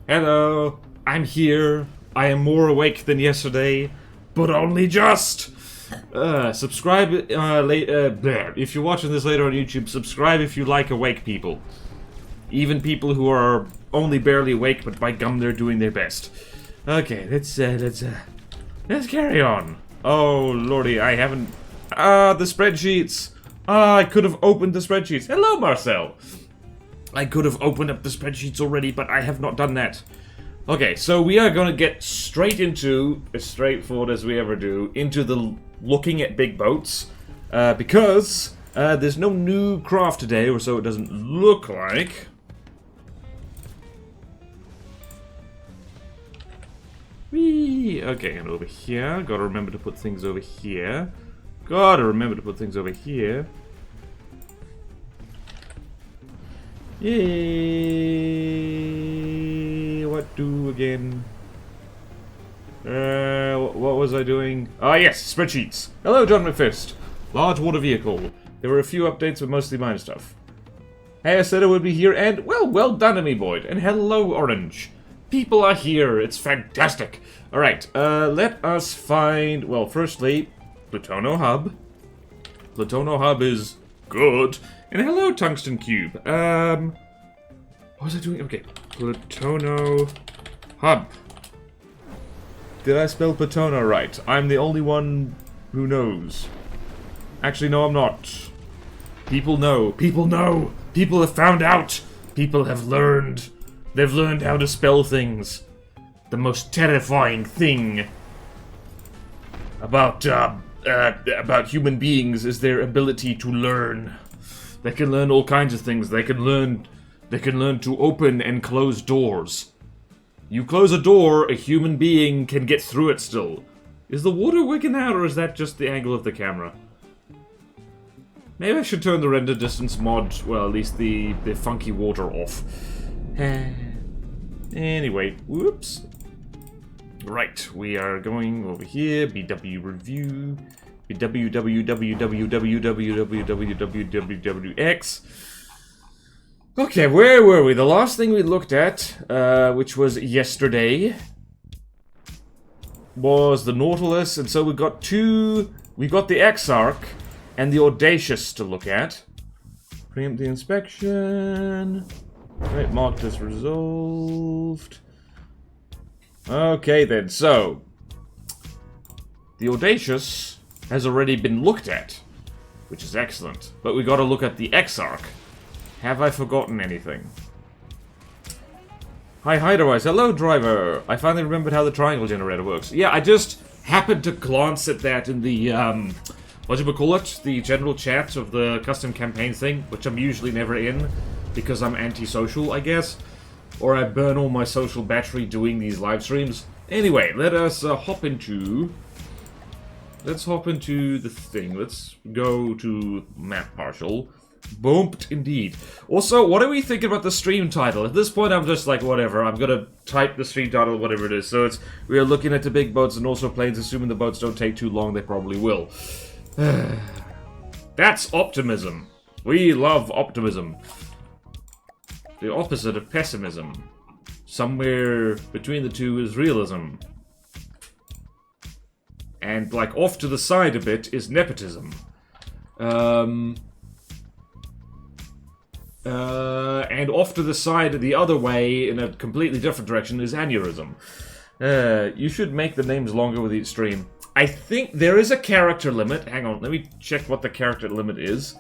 Hello, I'm here. I am more awake than yesterday, but only just. Subscribe if you're watching this later on YouTube. Subscribe if you like awake people, even people who are only barely awake, but by gum, they're doing their best. Okay, let's carry on. Oh lordy, I haven't. The spreadsheets. I could have opened the spreadsheets. Hello, Marcel. I could have opened up the spreadsheets already, but I have not done that. Okay, so we are gonna get straight into, as straightforward as we ever do, into the looking at big boats, because there's no new craft today, or so it doesn't look like. Whee! Okay, and over here. Gotta remember to put things over here. Gotta remember to put things over here. Yay! What do again? What was I doing? Ah, yes, spreadsheets. Hello, John McFist. Large water vehicle. There were a few updates, but mostly minor stuff. Hey, I said I would be here, and well done to me, Boyd. And hello, Orange. People are here. It's fantastic. All right. Let us find. Well, firstly, Plutono Hub. Plutono Hub is good. And hello, Tungsten Cube. What was I doing? Okay, Plutono Hub. Did I spell Plutono right? I'm the only one who knows. Actually, no, I'm not. People know. People know. People have found out. People have learned. They've learned how to spell things. The most terrifying thing about human beings is their ability to learn. They can learn all kinds of things. They can learn to open and close doors. You close a door, a human being can get through it still. Is the water wigging out, or is that just the angle of the camera? Maybe I should turn the render distance mod, well, at least the funky water off. Anyway, whoops. Right, we are going over here, BW review, www. Okay, where were we? The last thing we looked at, which was yesterday, was the Nautilus, and so we got the Exarch and the Audacious to look at. Preempt the inspection. Right, marked as resolved. Okay then, so the Audacious has already been looked at, which is excellent. But we gotta look at the Exarch. Have I forgotten anything? Hi, Hideawise. Hello, driver. I finally remembered how the triangle generator works. Yeah, I just happened to glance at that in the, whatchamacallit, the general chat of the custom campaign thing, which I'm usually never in, because I'm antisocial, I guess. Or I burn all my social battery doing these live streams. Anyway, let us hop into... Let's hop into the thing. Let's go to Map Marshal. Bumped indeed. Also, what are we thinking about the stream title? At this point, I'm just like, whatever. I'm gonna type the stream title, whatever it is. So it's, we are looking at the big boats and also planes, assuming the boats don't take too long. They probably will. That's optimism. We love optimism. The opposite of pessimism. Somewhere between the two is realism. And, like, off to the side a bit is nepotism. And off to the side the other way, in a completely different direction, is aneurysm. You should make the names longer with each stream. I think there is a character limit. Hang on, let me check what the character limit is.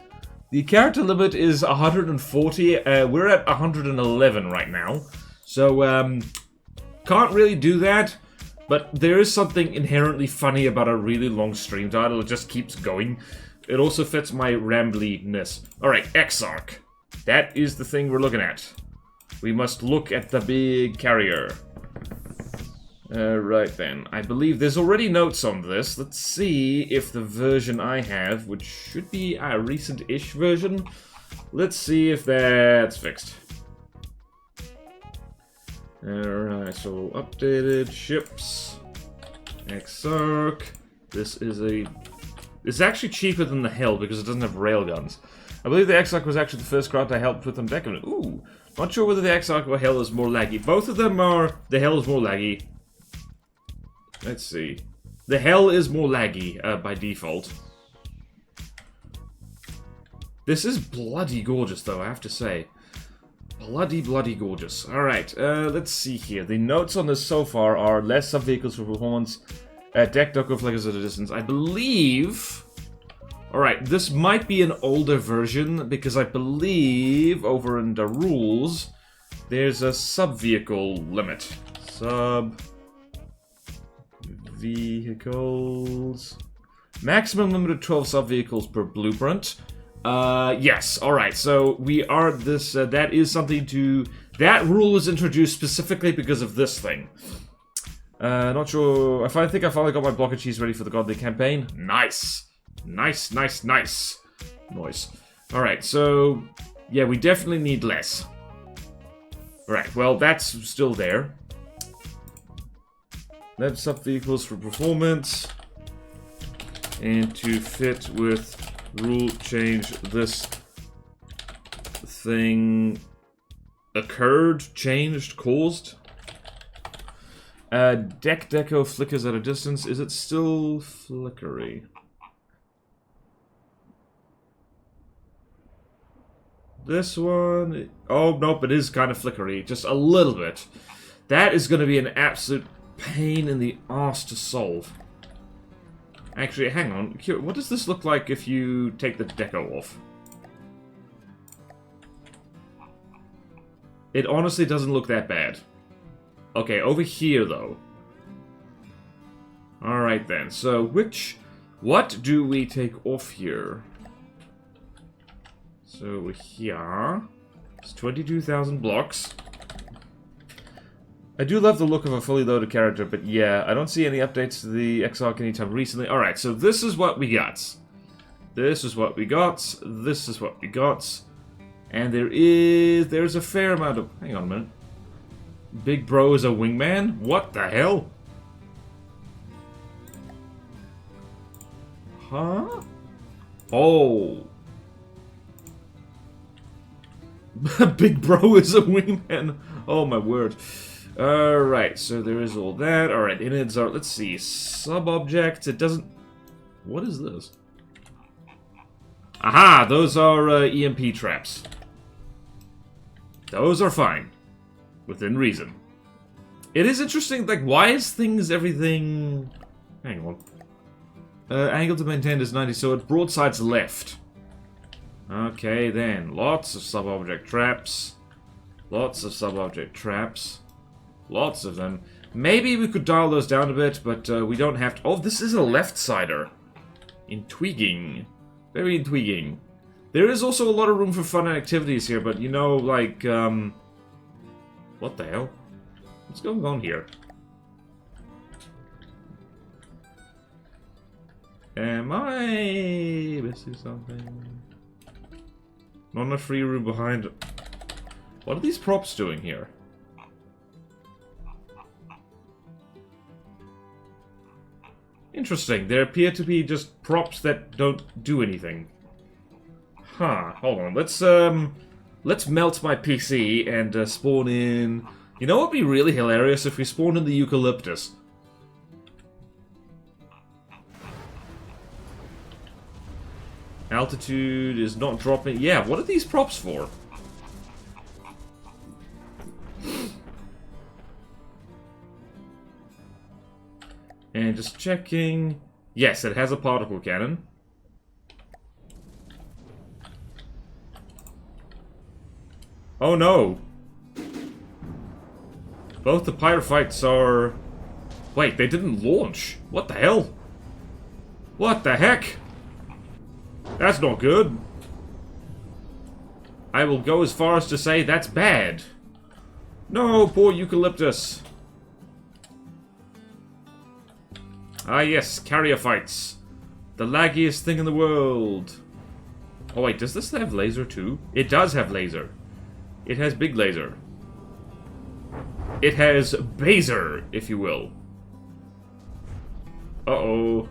The character limit is 140. We're at 111 right now. So, can't really do that. But there is something inherently funny about a really long stream title. It just keeps going. It also fits my rambliness. Alright, Exarch. That is the thing we're looking at. We must look at the big carrier. Right then. I believe there's already notes on this. Let's see if the version I have, which should be a recent-ish version, let's see if that's fixed. Alright, so updated ships. Exarch. This is a... It's actually cheaper than the Hell because it doesn't have railguns. I believe the Exarch was actually the first craft I helped with on Decadent. Ooh, Not sure whether the Exarch or Hell is more laggy. Both of them are... The Hell is more laggy. Let's see. The Hell is more laggy by default. This is bloody gorgeous, though, I have to say. Bloody gorgeous. Alright, let's see here. The notes on this so far are less sub-vehicles for performance, deck ducko flickers at a distance. I believe... Alright, this might be an older version, because I believe over in the rules, there's a sub-vehicle limit. Sub-vehicles... Maximum limit of 12 sub-vehicles per blueprint. Yes, alright, so we are this, that is something to... That rule was introduced specifically because of this thing. Not sure... I think I finally got my block of cheese ready for the Godly campaign. Nice! Nice. Alright, so... Yeah, we definitely need less. Right, well, that's still there. Let sub-vehicles for performance. And to fit with... Rule change, this thing occurred, changed, caused. Deck deco flickers at a distance. Is it still flickery? This one... Oh, nope, it is kind of flickery. Just a little bit. That is going to be an absolute pain in the arse to solve. Actually, hang on. What does this look like if you take the deco off? It honestly doesn't look that bad. Okay, over here, though. Alright then, so what do we take off here? So here... It's 22,000 blocks. I do love the look of a fully loaded character, but yeah, I don't see any updates to the Exarch anytime recently. Alright, so this is what we got. This is what we got. This is what we got. And there's a fair amount of... Hang on a minute. Big Bro is a wingman? What the hell? Huh? Oh. Big Bro is a wingman. Oh my word. Alright, so there is all that. Alright, inids are, let's see, sub-objects, it doesn't... What is this? Aha, those are EMP traps. Those are fine. Within reason. It is interesting, like, why is everything... Hang on. Angle to maintain is 90, so it broadsides left. Okay, then. Lots of sub-object traps. Lots of sub-object traps. Lots of them. Maybe we could dial those down a bit, but we don't have to... Oh, this is a left-sider. Intriguing. Very intriguing. There is also a lot of room for fun and activities here, but you know, like, what the hell? What's going on here? Am I missing something? Not enough free room behind... What are these props doing here? Interesting. There appear to be just props that don't do anything. Huh. Hold on. Let's melt my PC and spawn in... You know what would be really hilarious if we spawned in the eucalyptus? Altitude is not dropping. Yeah, what are these props for? And just checking... Yes, it has a particle cannon. Oh no! Both the pyrophytes are... Wait, they didn't launch. What the hell? What the heck? That's not good. I will go as far as to say that's bad. No, poor eucalyptus. Ah yes, carrier fights. The laggiest thing in the world. Oh wait, does this have laser too? It does have laser. It has big laser. It has baser, if you will. Uh-oh.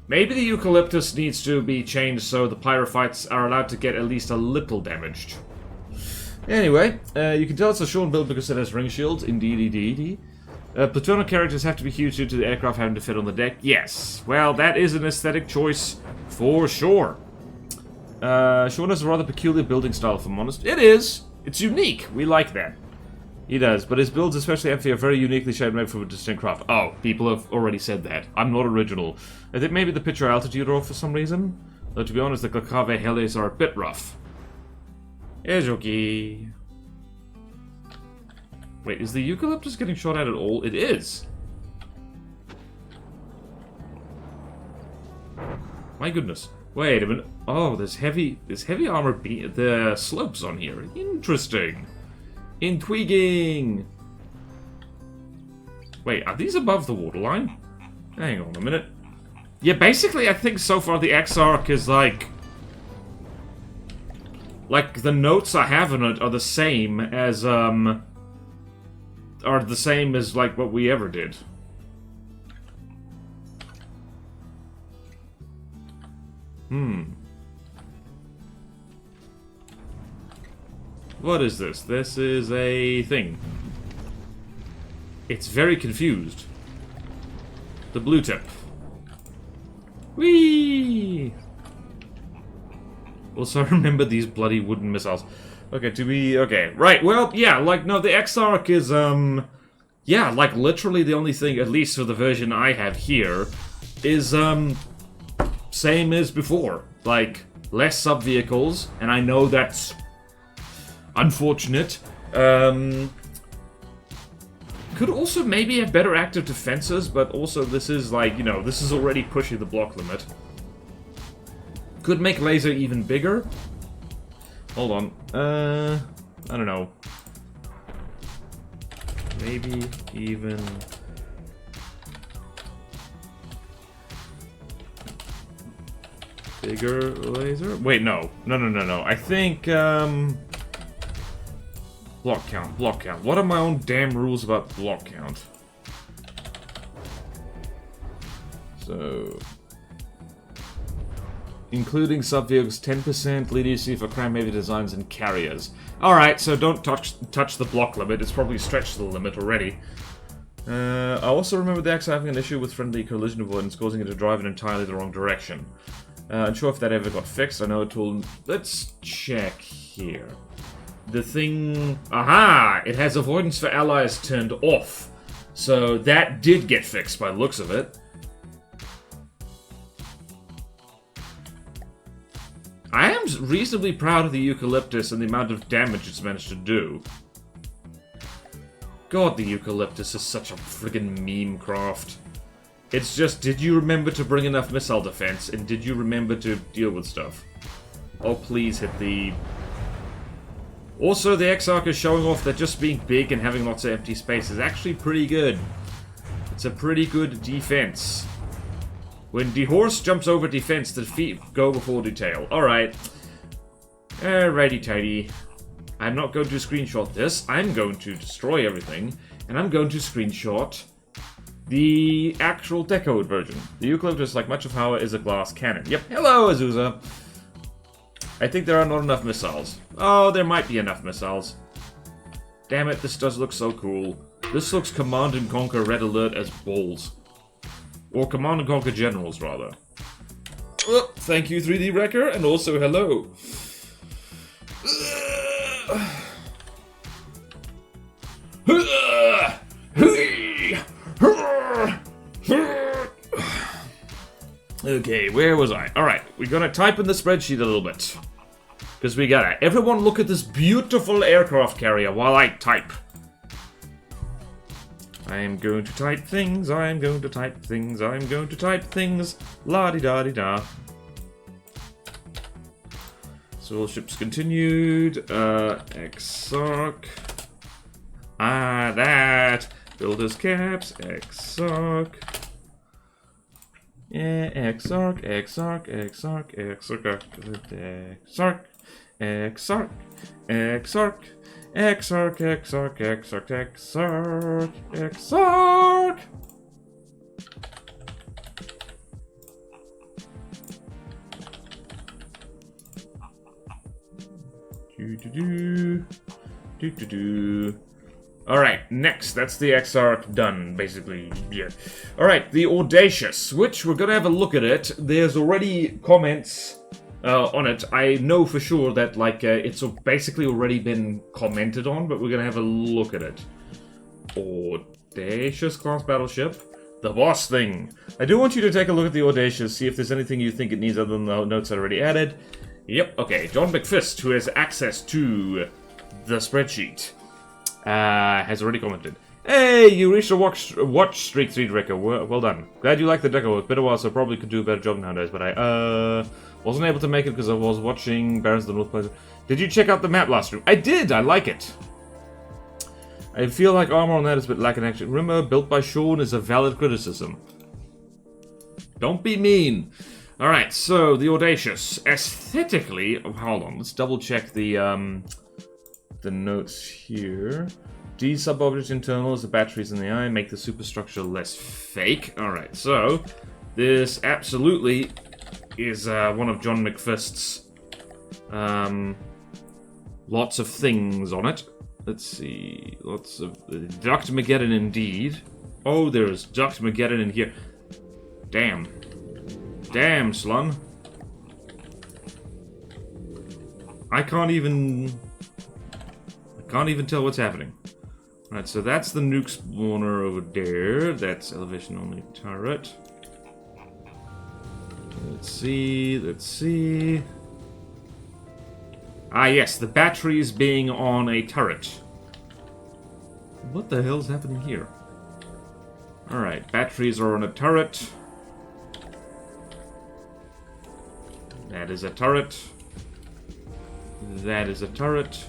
Maybe the eucalyptus needs to be changed so the pyrophytes are allowed to get at least a little damaged. Anyway, you can tell it's a short build because it has ring shields. Indeed. Platonic characters have to be huge due to the aircraft having to fit on the deck. Yes. Well, that is an aesthetic choice for sure. Sean has a rather peculiar building style, if I'm honest. It is. It's unique. We like that. He does. But his builds, especially Amphi, are very uniquely shaped made from a distinct craft. Oh, people have already said that. I'm not original. I think maybe the picture altitude are off for some reason. Though, to be honest, the Clacave Helles are a bit rough. It's okay. Wait, is the eucalyptus getting shot at all? It is. My goodness. Wait a minute. Oh, there's heavy armor the slopes on here. Interesting. Intriguing. Wait, are these above the waterline? Hang on a minute. Yeah, basically I think so far the X-Arc is like the notes I have in it are the same as like what we ever did. What is this? This is a thing. It's very confused. The blue tip. Whee! Also, remember these bloody wooden missiles. Okay, right, well, yeah, like, no, the X-Arc is, yeah, like, literally the only thing, at least for the version I have here, is, same as before. Like, less sub-vehicles, and I know that's unfortunate. Could also maybe have better active defenses, but also this is, like, you know, this is already pushing the block limit. Could make laser even bigger. Hold on. I don't know. Maybe even bigger laser? Wait, no. No. I think, block count. What are my own damn rules about block count? So, including sub-vehicles, 10%, leniency for crime-heavy designs and carriers. Alright, so don't touch the block limit. It's probably stretched to the limit already. I also remember the X having an issue with friendly collision avoidance, causing it to drive in entirely the wrong direction. Unsure if that ever got fixed. I know it will... Let's check here. The thing... Aha! It has avoidance for allies turned off. So that did get fixed by the looks of it. I am reasonably proud of the eucalyptus and the amount of damage it's managed to do. God, the eucalyptus is such a friggin' meme craft. It's just, did you remember to bring enough missile defense, and did you remember to deal with stuff? Oh, please hit the... Also, the X-Arc is showing off that just being big and having lots of empty space is actually pretty good. It's a pretty good defense. When the horse jumps over defense, the feet go before detail. Alright. Alrighty tighty. I'm not going to screenshot this. I'm going to destroy everything. And I'm going to screenshot the actual decoed version. The eucalyptus, like much of Haugen, is a glass cannon. Yep. Hello, Azusa. I think there are not enough missiles. Oh, there might be enough missiles. Damn it, this does look so cool. This looks Command and Conquer Red Alert as balls. Or Command and Conquer Generals, rather. Oh, thank you, 3D Wrecker, and also hello. Okay, where was I? Alright, we're gonna type in the spreadsheet a little bit. Because we gotta... Everyone look at this beautiful aircraft carrier while I type. I am going to type things, I'm going to type things, I'm going to type things. La-di-da-di-da. So all ships continued. X-Arc. That. Builders caps. X-Arc. Yeah, X-Arc, X-Arc, X-Arc, X-Arc, X-Arc, X-Arc, X-Arc, X-Arc, X-Arc, X-Arc, X-Arc, X-Arc. Do-do-do. Alright, next. That's the X-Arc done, basically. Yeah. Alright, the Audacious, which we're gonna have a look at it. There's already comments on it. I know for sure that, like, it's basically already been commented on, but we're gonna have a look at it. Audacious class battleship. The boss thing. I do want you to take a look at the Audacious, see if there's anything you think it needs other than the notes I already added. Yep, okay. John McFist, who has access to the spreadsheet, has already commented. Hey, you reached a watch streak 3 Drecker. Well done. Glad you like the deco. It's been a while, so probably could do a better job nowadays, but I, wasn't able to make it because I was watching Barons of the North Plaza. Did you check out the map last room? I did! I like it. I feel like armor on that is a bit lacking action. Rumor built by Sean is a valid criticism. Don't be mean. Alright, so the Audacious. Aesthetically, hold on, let's double check the notes here. D-sub-object internals, the batteries in the eye make the superstructure less fake. Alright, so this absolutely is one of John McFist's lots of things on it. Let's see, lots of Dr. Mageddon indeed. Oh, there's Dr. Mageddon in here. Damn. Damn, Slun. I can't even tell what's happening. Right, so that's the nuke spawner over there. That's elevation only turret. Let's see. Ah, yes, the batteries being on a turret. What the hell's happening here? Alright, batteries are on a turret. That is a turret. That is a turret.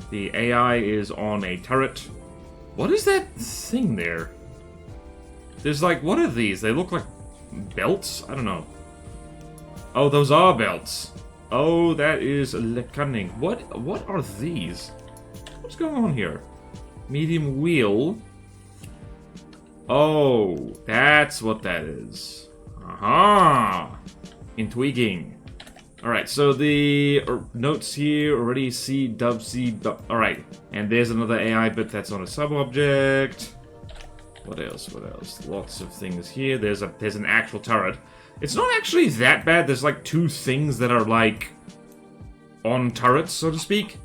The AI is on a turret. What is that thing there? There's like, what are these? They look like belts? I don't know. Oh, those are belts. Oh, that is cunning. What are these? What's going on here? Medium wheel. Oh, that's what that is. Aha! Intriguing. Alright, so the notes here already see Dubsy. Alright, and there's another AI bit that's on a sub-object. What else? Lots of things here. There's an actual turret. It's not actually that bad. There's like 2 things that are like on turrets, so to speak.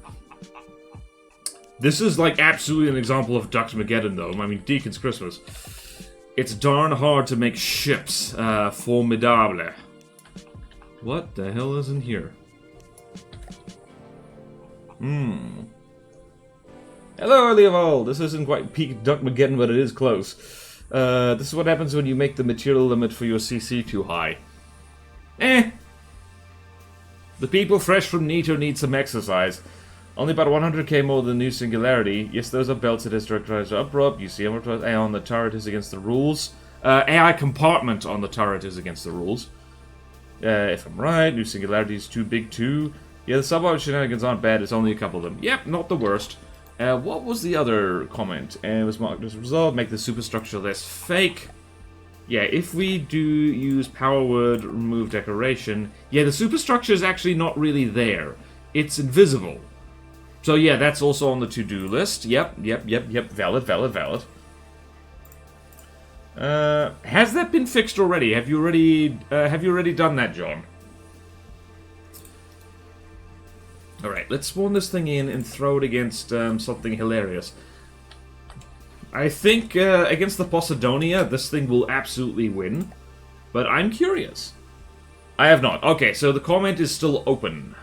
This is like absolutely an example of Dr. Mageddon, though. I mean, Deacon's Christmas. It's darn hard to make ships formidable. What the hell is in here? Hello, Leovold! This isn't quite peak Duck Mageddon, but it is close. This is what happens when you make the material limit for your CC too high. The people fresh from Nito need some exercise. Only about 100k more than New Singularity. Yes, those are belts. It has directorized uprub. You see, AI on the turret is against the rules. AI compartment on the turret is against the rules. If I'm right, New Singularity is too big too. Yeah, the sub-object shenanigans aren't bad, it's only a couple of them. Yep, not the worst. What was the other comment? It was marked as resolved, make the superstructure less fake. Yeah, if we do use power word, remove decoration. Yeah, the superstructure is actually not really there. It's invisible. So yeah, that's also on the to-do list. Yep. Valid. Has that been fixed already? Have you already done that, John? Alright, let's spawn this thing in and throw it against something hilarious. I think against the Posidonia, this thing will absolutely win. But I'm curious. I have not. Okay, so the comment is still open.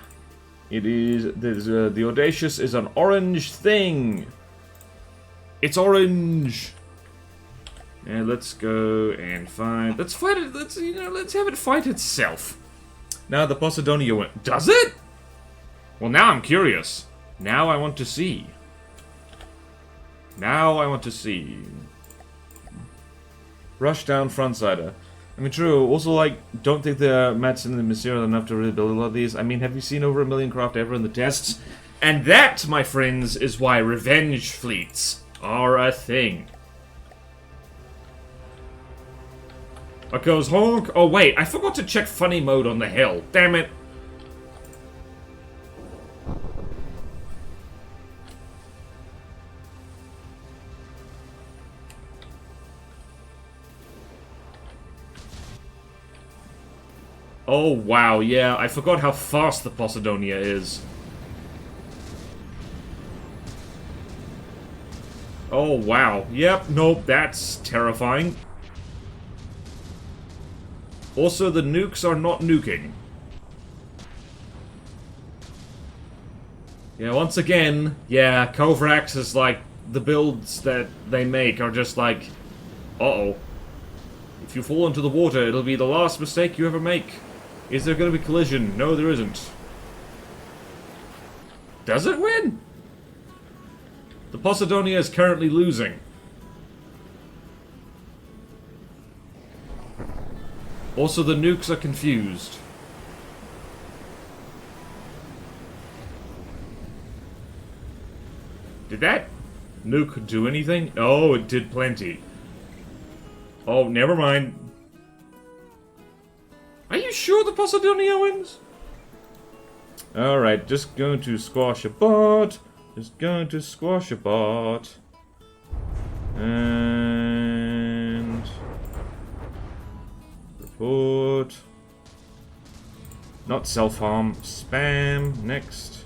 It is... the Audacious is an orange thing. It's orange. And let's go and find... Let's fight it. Let's have it fight itself. Now the Posidonia went... Does it? Well, now I'm curious. Now I want to see. Rush down frontsider. I mean, true. Also, like, don't think the mats in the material enough to really build a lot of these. I mean, have you seen over 1 million craft ever in the tests? And that, my friends, is why revenge fleets are a thing. What goes honk? Oh, wait. I forgot to check funny mode on the hill. Damn it. Oh, wow, yeah, I forgot how fast the Posidonia is. Oh, wow. Yep, nope, that's terrifying. Also, the nukes are not nuking. Yeah, once again, yeah, Kovrax is like, the builds that they make are just like, uh-oh. If you fall into the water, it'll be the last mistake you ever make. Is there going to be collision? No, there isn't. Does it win? The Posidonia is currently losing. Also, the nukes are confused. Did that nuke do anything? Oh, it did plenty. Oh, never mind. Are you sure the Posidonia wins? Alright, just going to squash a bot. Just going to squash a bot. And... report. Not self-harm. Spam. Next.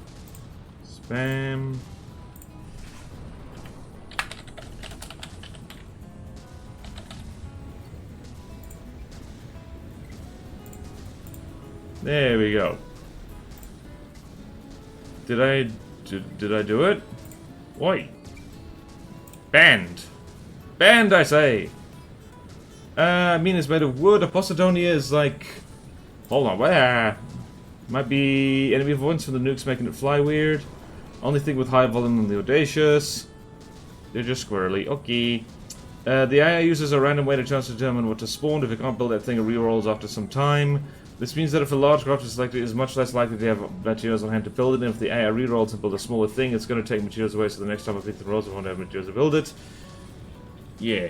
Spam. There we go. Did I do it? Wait. Banned. Banned, I say. I mean, it's made of wood. A Posidonia is like... hold on, where? Might be enemy avoidance from the nukes making it fly weird. Only thing with high volume than the Audacious. They're just squirrely. Okay. The AI uses a random weighted chance to determine what to spawn. If it can't build that thing, it rerolls after some time. This means that if a large craft is selected, it is much less likely to have materials on hand to build it, and if the AI rerolls and build a smaller thing, it's going to take materials away, so the next time I pick the rolls, I won't have materials to build it. Yeah.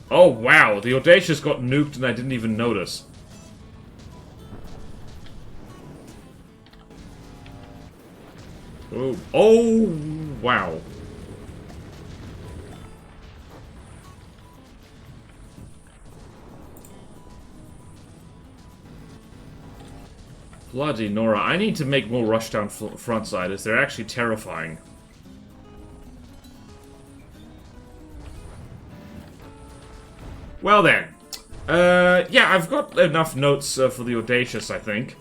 Oh, wow, the Audacious got nuked and I didn't even notice. Oh, oh, wow. Bloody Nora, I need to make more rushdown frontsiders. They're actually terrifying. Well then. Yeah, I've got enough notes for the Audacious, I think.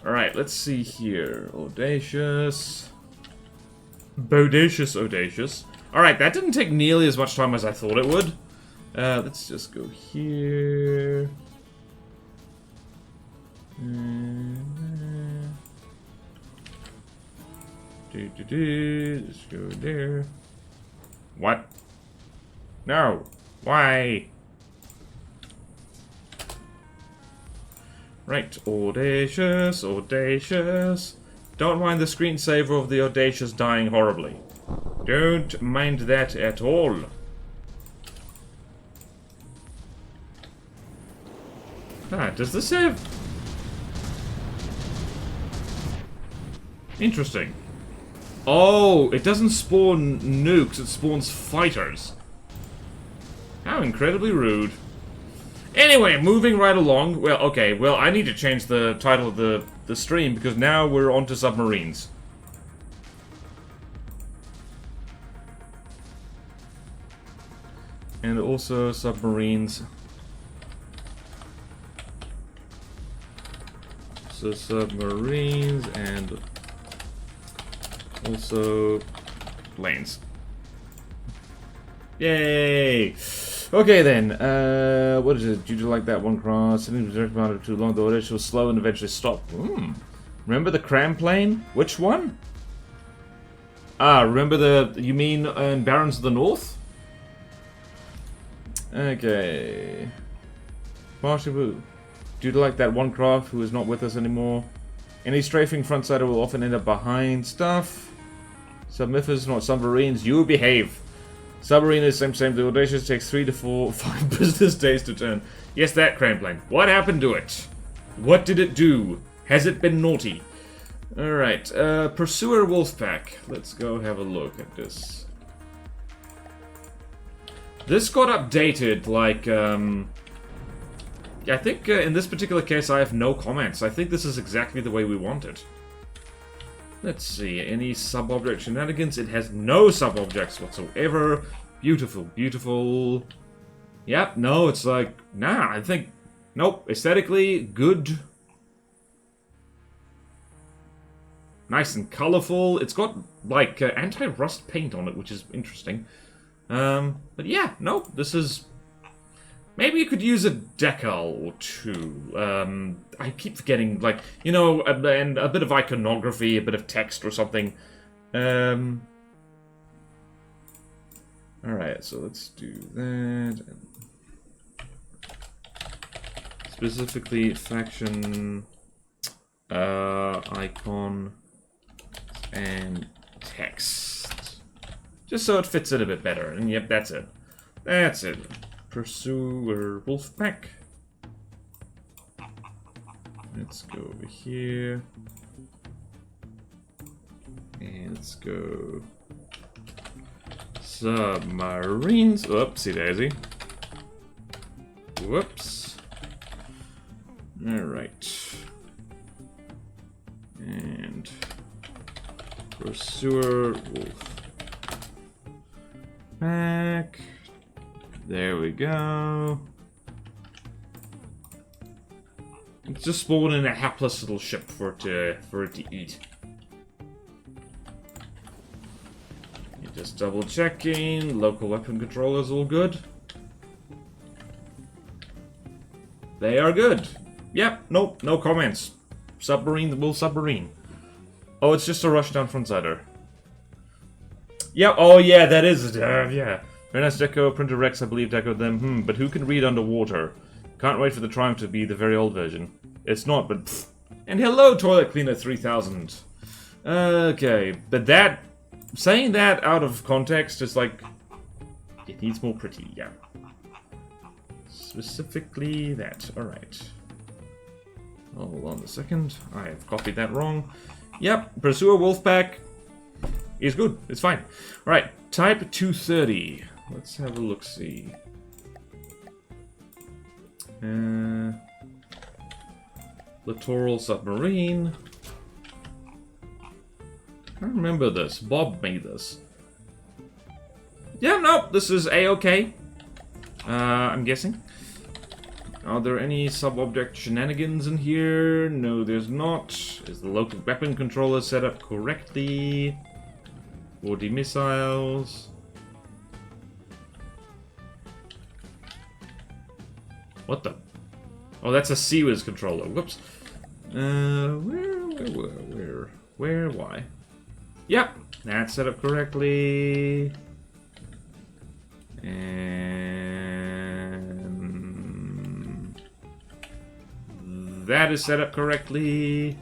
Alright, let's see here. Audacious. Bodacious Audacious. Alright, that didn't take nearly as much time as I thought it would. Let's just go here. Let's go there. What? No. Why? Right, Audacious, Audacious. Don't mind the screensaver of the Audacious dying horribly. Don't mind that at all. Ah, does this have... interesting. Oh, it doesn't spawn nukes, it spawns fighters. How incredibly rude. Anyway, moving right along. Well, okay, well, I need to change the title of the stream because now we're on to submarines. And also submarines. So submarines and also planes. Yay! Okay then, what is it? Due to like that one cross, sitting was direct amount too long, the Otis was slow and eventually stopped. Remember the cram plane? Which one? Ah, remember the, you mean in Barons of the North? Okay. Partially due to like that one craft who is not with us anymore. Any strafing frontsider will often end up behind stuff. Submiffers, not submarines, you behave. Submarine is same. The Audacious takes 3 to 5 business days to turn. Yes, that cram plane. What happened to it? What did it do? Has it been naughty? Alright, Pursuer Wolfpack. Let's go have a look at this. This got updated, like, Yeah, I think in this particular case I have no comments. I think this is exactly the way we want it. Let's see, any sub-object shenanigans? It has no sub-objects whatsoever. Beautiful, beautiful. Yep, no, it's like, nah, I think, nope, aesthetically, good. Nice and colorful. It's got, like, anti-rust paint on it, which is interesting. But yeah, no, this is... Maybe you could use a decal or two. I keep forgetting, like, you know, and a bit of iconography, a bit of text or something. Alright, so let's do that. Specifically, faction, icon, and text. Just so it fits it a bit better. And yep, that's it. That's it. Pursuer Wolfpack. Let's go over here. And let's go submarines. Oopsie daisy. Whoops. Alright. And Pursuer Wolfpack. There we go. It's just spawning a hapless little ship for it to eat. You're just double checking. Local weapon controllers all good. They are good. Yep. Nope. No comments. Submarine will submarine. Oh, it's just a rushdown frontsider. Yep. Oh yeah, that is yeah. Very nice deco, Printer Rex, I believe, decoed them. But who can read underwater? Can't wait for the Triumph to be the very old version. It's not, but pfft. And hello, Toilet Cleaner 3000. Okay, but that... Saying that out of context is like... It needs more pretty, yeah. Specifically that, alright. Hold on a second, I have copied that wrong. Yep, Pursuer Wolfpack is good, it's fine. Alright, Type 230. Let's have a look-see. Littoral Submarine. I remember this. Bob made this. Yeah, no, this is A-okay. I'm guessing. Are there any sub-object shenanigans in here? No, there's not. Is the local weapon controller set up correctly? 4D missiles. What the? Oh, that's a Seawiz controller. Whoops. Where, why? Yep, that's set up correctly. And... that is set up correctly.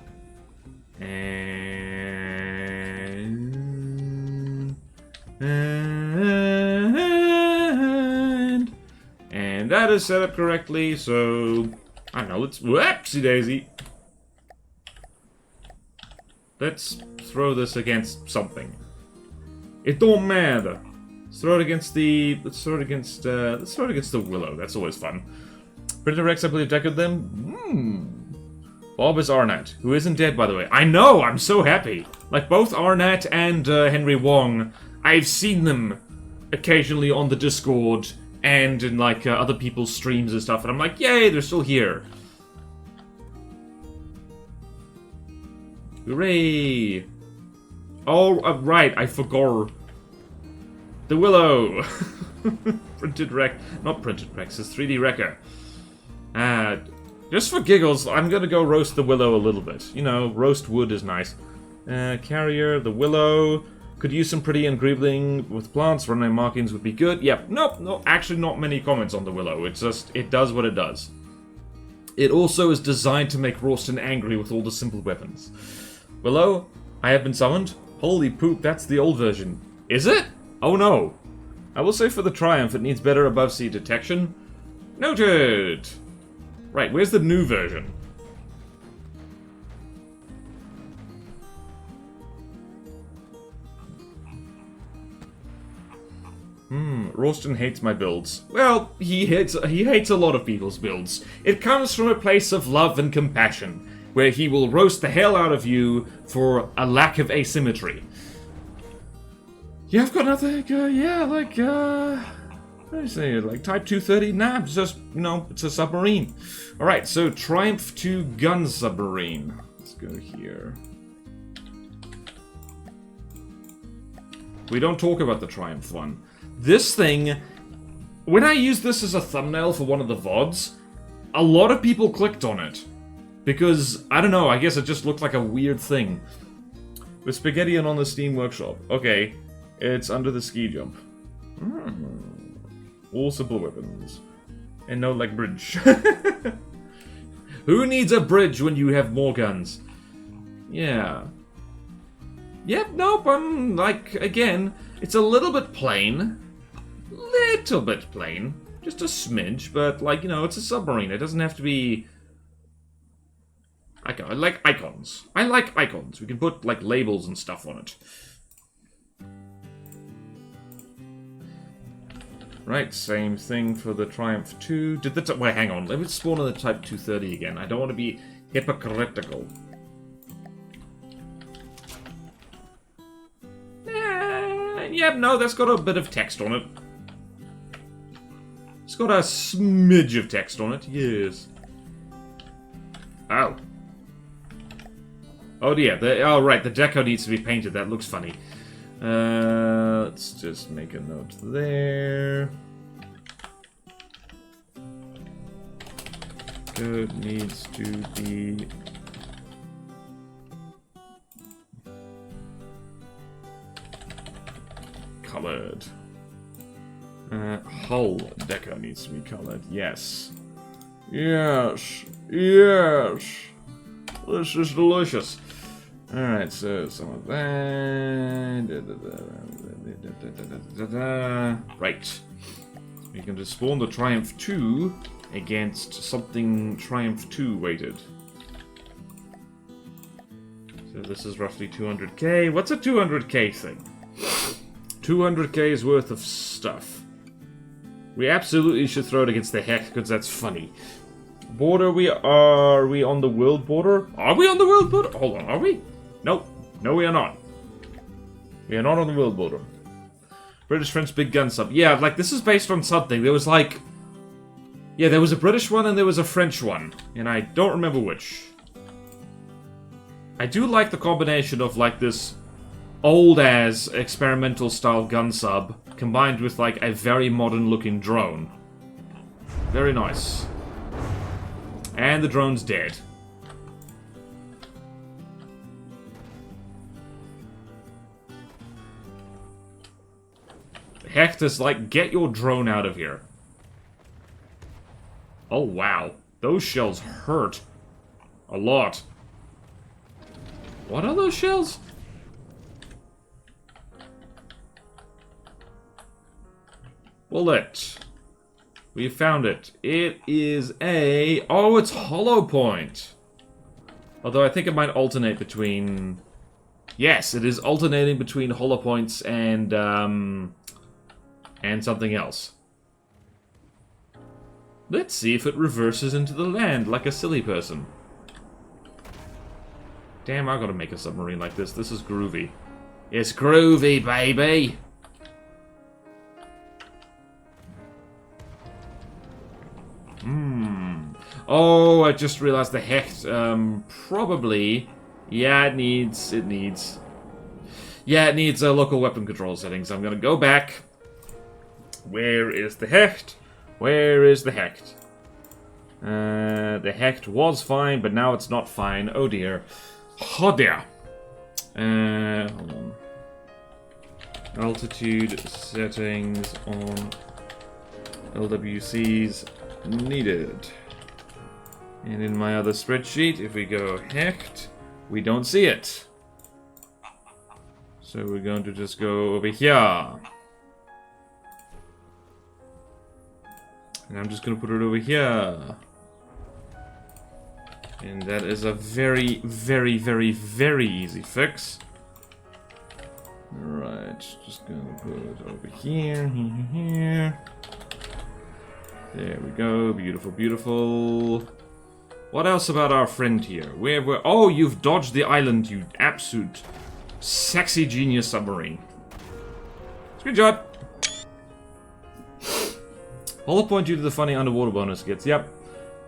And that is set up correctly, so... I don't know, let's... Whoopsie daisy! Let's throw this against something. It don't matter. Let's throw it against the... Let's throw it against the Willow. That's always fun. Printer Rex, I believe, decoed them. Bob is Arnett, who isn't dead, by the way. I know! I'm so happy! Like, both Arnett and Henry Wong, I've seen them occasionally on the Discord and in, like, other people's streams and stuff, and I'm like, yay, they're still here. Hooray! Oh, right, I forgot. The Willow! Printed Rex. Not Printed Rex, it's 3D Wrecker. Just for giggles, I'm gonna go roast the Willow a little bit. You know, roast wood is nice. Carrier, the Willow. Could use some pretty engraving with plants. Runway markings would be good. Yep, nope, no, actually not many comments on the Willow. It's just, it does what it does. It also is designed to make Rawston angry with all the simple weapons. Willow, I have been summoned. Holy poop, that's the old version. Is it? Oh no. I will say for the Triumph, it needs better above sea detection. Noted! Right, where's the new version? Ralston hates my builds. Well, he hates a lot of people's builds. It comes from a place of love and compassion, where he will roast the hell out of you for a lack of asymmetry. Yeah, I've got nothing, what do you say, like Type 230? Nah, it's just, it's a submarine. Alright, so Triumph 2 gun submarine. Let's go here. We don't talk about the Triumph one. This thing, when I used this as a thumbnail for one of the VODs, a lot of people clicked on it. Because, I don't know, I guess it just looked like a weird thing. With Spaghetti and on the Steam Workshop. Okay, it's under the ski jump. All simple weapons. And no, like, bridge. Who needs a bridge when you have more guns? Yeah. Yep, nope, like, again, it's a little bit plain. Little bit plain. Just a smidge, but, like, it's a submarine. It doesn't have to be... I like icons. I like icons. We can put, like, labels and stuff on it. Right, same thing for the Triumph 2. Wait, hang on. Let me spawn on the Type 230 again. I don't want to be hypocritical. Yep, no, that's got a bit of text on it. It's got a smidge of text on it, yes. Oh. Oh dear, oh right, the deco needs to be painted, that looks funny. Let's just make a note there. Code needs to be... colored. Hull deco needs to be colored, yes. Yes, yes. This is delicious. Alright, so some of that. Right. We can just spawn the Triumph 2 against something Triumph 2 weighted. So this is roughly 200k. What's a 200k thing? 200k's worth of stuff. We absolutely should throw it against the Heck, because that's funny. Border, are we on the world border? Are we on the world border? Hold on, are we? Nope. No, we are not. We are not on the world border. British French big gun sub. Yeah, like, this is based on something. There was, like... Yeah, there was a British one and there was a French one. And I don't remember which. I do like the combination of, like, this old-ass experimental-style gun sub combined with, like, a very modern-looking drone. Very nice. And the drone's dead. Hector's like, get your drone out of here. Oh, wow. Those shells hurt. A lot. What are those shells? Bullet. We found it. It is a... Oh, it's hollow point. Although I think it might alternate between... Yes, it is alternating between hollow points and something else. Let's see if it reverses into the land like a silly person. Damn, I gotta make a submarine like this. This is groovy. It's groovy, baby! Oh, I just realized the Hecht, probably... Yeah, it needs... Yeah, it needs local weapon control settings. I'm gonna go back. Where is the Hecht? Where is the Hecht? The Hecht was fine, but now it's not fine. Oh dear. Oh dear. Hold on. Altitude settings on LWCs needed. And in my other spreadsheet, if we go Hecht, we don't see it. So we're going to just go over here. And I'm just going to put it over here. And that is a very, very, very, very easy fix. Alright, just gonna put it over here, here. There we go, beautiful, beautiful. What else about our friend here? Oh, you've dodged the island, you absolute sexy genius submarine. Good job. Hollow point due to the funny underwater bonus gets. Yep.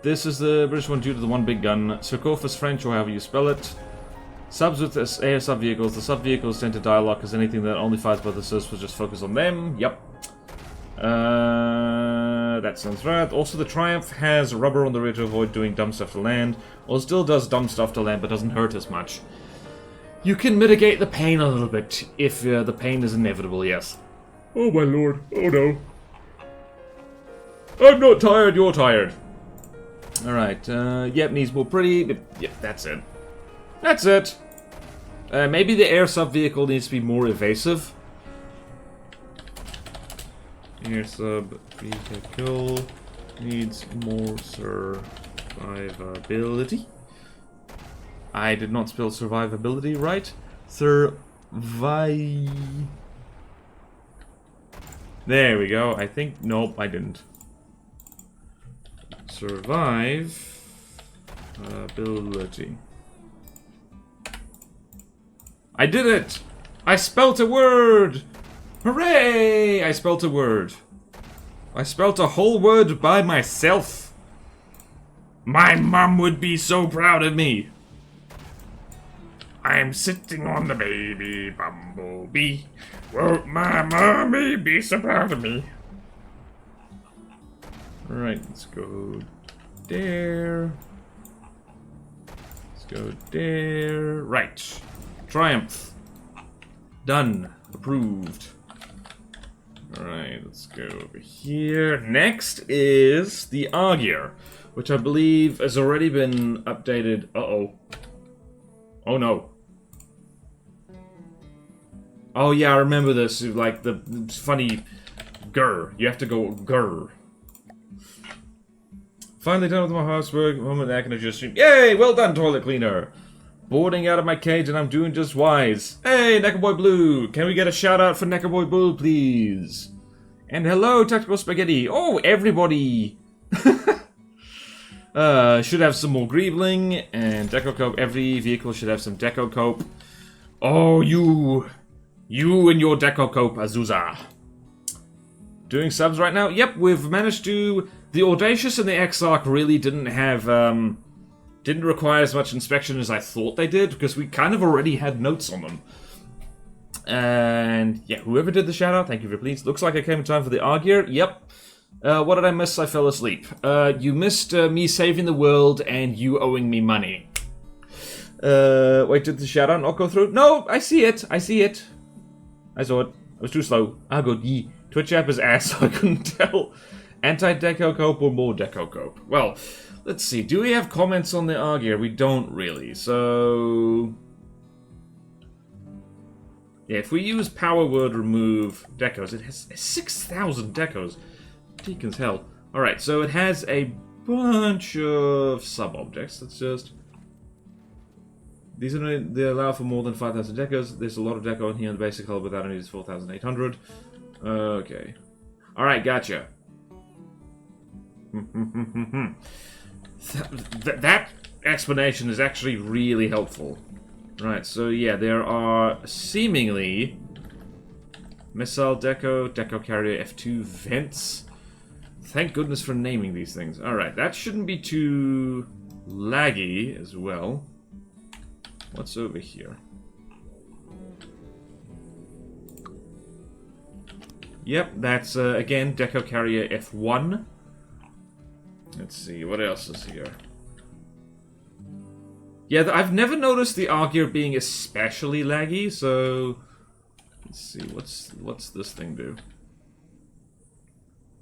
This is the British one due to the one big gun. Surcouf French, or however you spell it. Subs with air sub-vehicles. The sub-vehicles tend to dialogue because anything that only fires by the source will just focus on them. Yep. That sounds right. Also, the Triumph has rubber on the rear to avoid doing dumb stuff to land. Or still does dumb stuff to land, but doesn't hurt as much. You can mitigate the pain a little bit if the pain is inevitable, yes. Oh my lord. Oh no. I'm not tired, you're tired. Alright, yep, needs more pretty. Yep, that's it. That's it. Maybe the air sub-vehicle needs to be more evasive. Air sub-vehicle needs more survivability. I did not spell survivability right. There we go. I think... Nope, I didn't. Survivability. I did it! I spelt a word! Hooray! I spelt a word. I spelt a whole word by myself. My mum would be so proud of me. I'm sitting on the baby bumblebee. Won't my mommy be so proud of me? Alright, let's go there. Let's go there. Right. Triumph. Done. Approved. Alright, let's go over here. Next is the Argyr, which I believe has already been updated. Uh-oh. Oh no. Oh yeah, I remember this. Like the funny grr. You have to go grr. Finally done with my housework. Moment I can adjust. Yay! Well done, toilet cleaner. Boarding out of my cage and I'm doing just wise. Hey, Neckerboy Blue. Can we get a shout out for Neckerboy Blue, please? And hello, Tactical Spaghetti. Oh, everybody. Should have some more Greebling and Deco Cope. Every vehicle should have some Deco Cope. Oh, you and your Deco Cope, Azusa. Doing subs right now? Yep, we've managed to... The Audacious and the Exarch really didn't have, didn't require as much inspection as I thought they did, because we kind of already had notes on them. And, yeah, whoever did the shout-out, thank you for please. Looks like I came in time for the Argyr. Yep. What did I miss? I fell asleep. You missed me saving the world and you owing me money. Wait, did the shout-out not go through? No, I see it. I see it. I saw it. I was too slow. I go yee. Twitch app is ass, so I couldn't tell. Anti-Deco Cope or more Deco Cope? Well, let's see. Do we have comments on the Argyr? We don't really, so... Yeah, if we use power word remove decos, it has 6,000 decos. Deacon's hell. Alright, so it has a bunch of sub-objects. Let's just... These are they allow for more than 5,000 decos. There's a lot of deco in here in the basic hull, but that only is 4,800. Okay. Alright, gotcha. That explanation is actually really helpful. Right, so yeah, there are seemingly missile deco, deco carrier F2 vents. Thank goodness for naming these things. Alright, that shouldn't be too laggy as well. What's over here? Yep, that's again deco carrier F1. Let's see, what else is here? Yeah, I've never noticed the Argyr being especially laggy, so... Let's see, what's this thing do?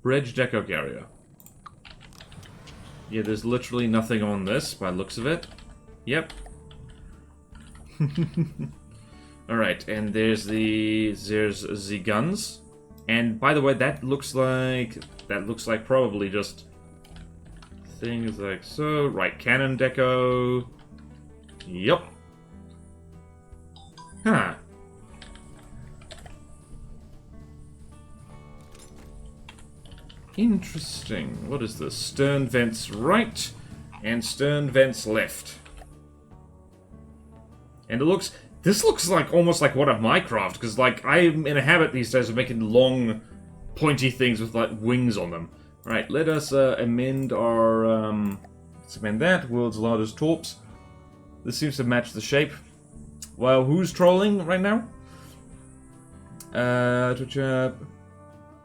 Bridge deco carrier. Yeah, there's literally nothing on this, by the looks of it. Yep. Alright, and there's the guns. And by the way, that looks like probably just... things like so. Right, cannon deco. Yup. Huh. Interesting. What is this? Stern vents right and stern vents left. And it looks... This looks like almost like one of my craft, because like I'm in a habit these days of making long, pointy things with like wings on them. Right, let us amend our... let's amend that. World's largest torps. This seems to match the shape. Well, who's trolling right now? Twitch up.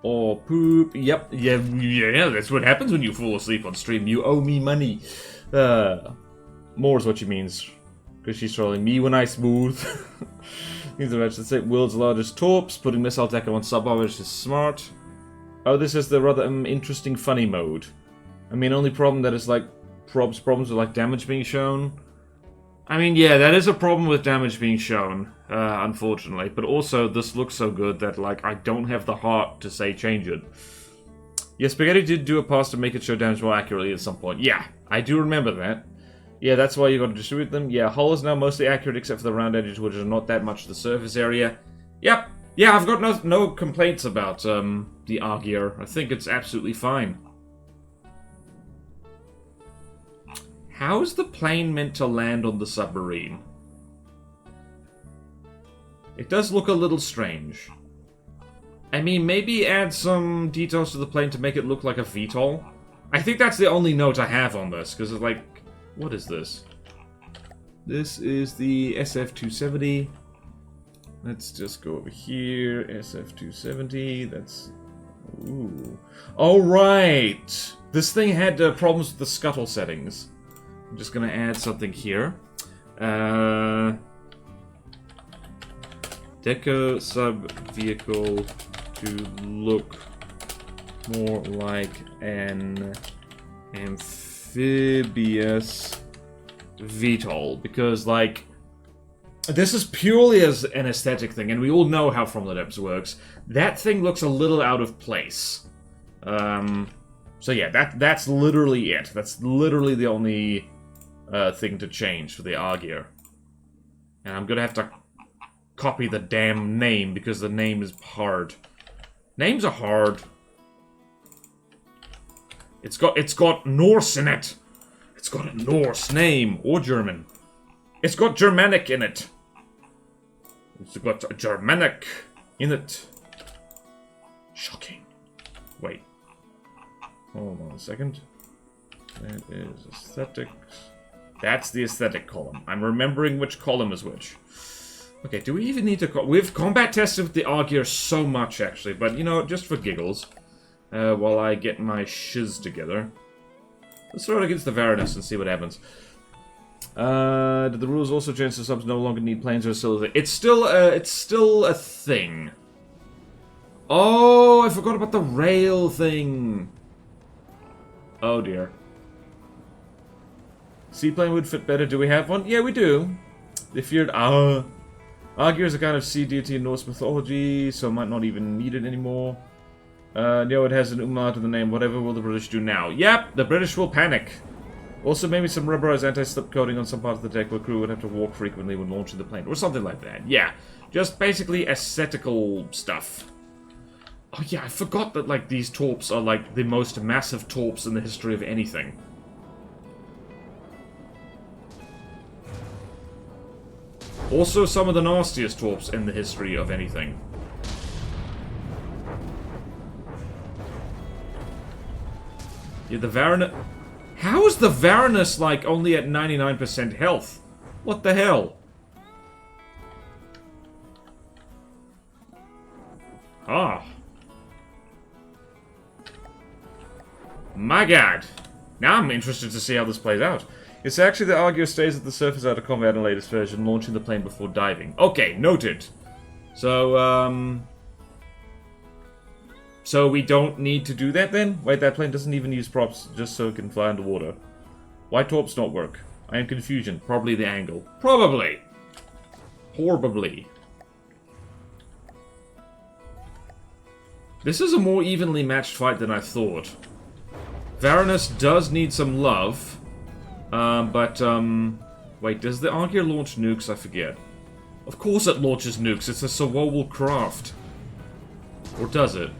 Or poop. Yep. Yeah, that's what happens when you fall asleep on stream. You owe me money. More is what she means. Because she's trolling me when I smooth. Things to match. Let's say world's largest torps. Putting missile decker on sub which is smart. Oh, this is the rather interesting funny mode. I mean, only problem that is like problems with like damage being shown. I mean, yeah, that is a problem with damage being shown, unfortunately. But also, this looks so good that, like, I don't have the heart to say change it. Yeah, Spaghetti did do a pass to make it show damage more accurately at some point. Yeah, I do remember that. Yeah, that's why you got to distribute them. Yeah, hull is now mostly accurate except for the round edges, which are not that much of the surface area. Yep. Yeah, I've got no complaints about the Argear. I think it's absolutely fine. How's the plane meant to land on the submarine? It does look a little strange. I mean, maybe add some details to the plane to make it look like a VTOL. I think that's the only note I have on this, because it's like... What is this? This is the SF-270. Let's just go over here. SF-270, that's... Ooh. Alright! This thing had problems with the scuttle settings. I'm just gonna add something here. Deco sub-vehicle to look more like an amphibious VTOL. Because, like, this is purely as an aesthetic thing, and we all know how From the Depths works. That thing looks a little out of place. So yeah, that's literally it. That's literally the only thing to change for the Argear. And I'm gonna have to copy the damn name because the name is hard. Names are hard. It's got Norse in it. It's got a Norse name or German. It's got Germanic in it. It's got a Germanic in it. Shocking. Wait. Hold on a second. That is aesthetics. That's the aesthetic column. I'm remembering which column is which. Okay, do we even need to... We've combat tested with the Argear so much, actually. But, you know, just for giggles. While I get my shiz together. Let's throw it against the Varanus and see what happens. Did the rules also change so subs no longer need planes or still a thing? It's still a thing. Oh, I forgot about the rail thing. Oh dear. Seaplane would fit better. Do we have one? Yeah, we do. They feared Argear is a kind of sea deity in Norse mythology, so might not even need it anymore. No, it has an umlaut in the name. Whatever will the British do now? Yep, the British will panic. Also, maybe some rubberized anti-slip coating on some parts of the deck where crew would have to walk frequently when launching the plane. Or something like that. Yeah, just basically aesthetical stuff. Oh yeah, I forgot that, like, these torps are, like, the most massive torps in the history of anything. Also, some of the nastiest torps in the history of anything. Yeah, the Varanus... How is the Varanus, like, only at 99% health? What the hell? Ah. My god. Now I'm interested to see how this plays out. It's actually the Argear stays at the surface out of combat in the latest version, launching the plane before diving. Okay, noted. So, So we don't need to do that then? Wait, that plane doesn't even use props just so it can fly underwater. Why torps not work? I am confusion. Probably the angle. Probably. Probably. This is a more evenly matched fight than I thought. Varanus does need some love. Wait, does the Argear launch nukes? I forget. Of course it launches nukes. It's a survivable craft. Or does it?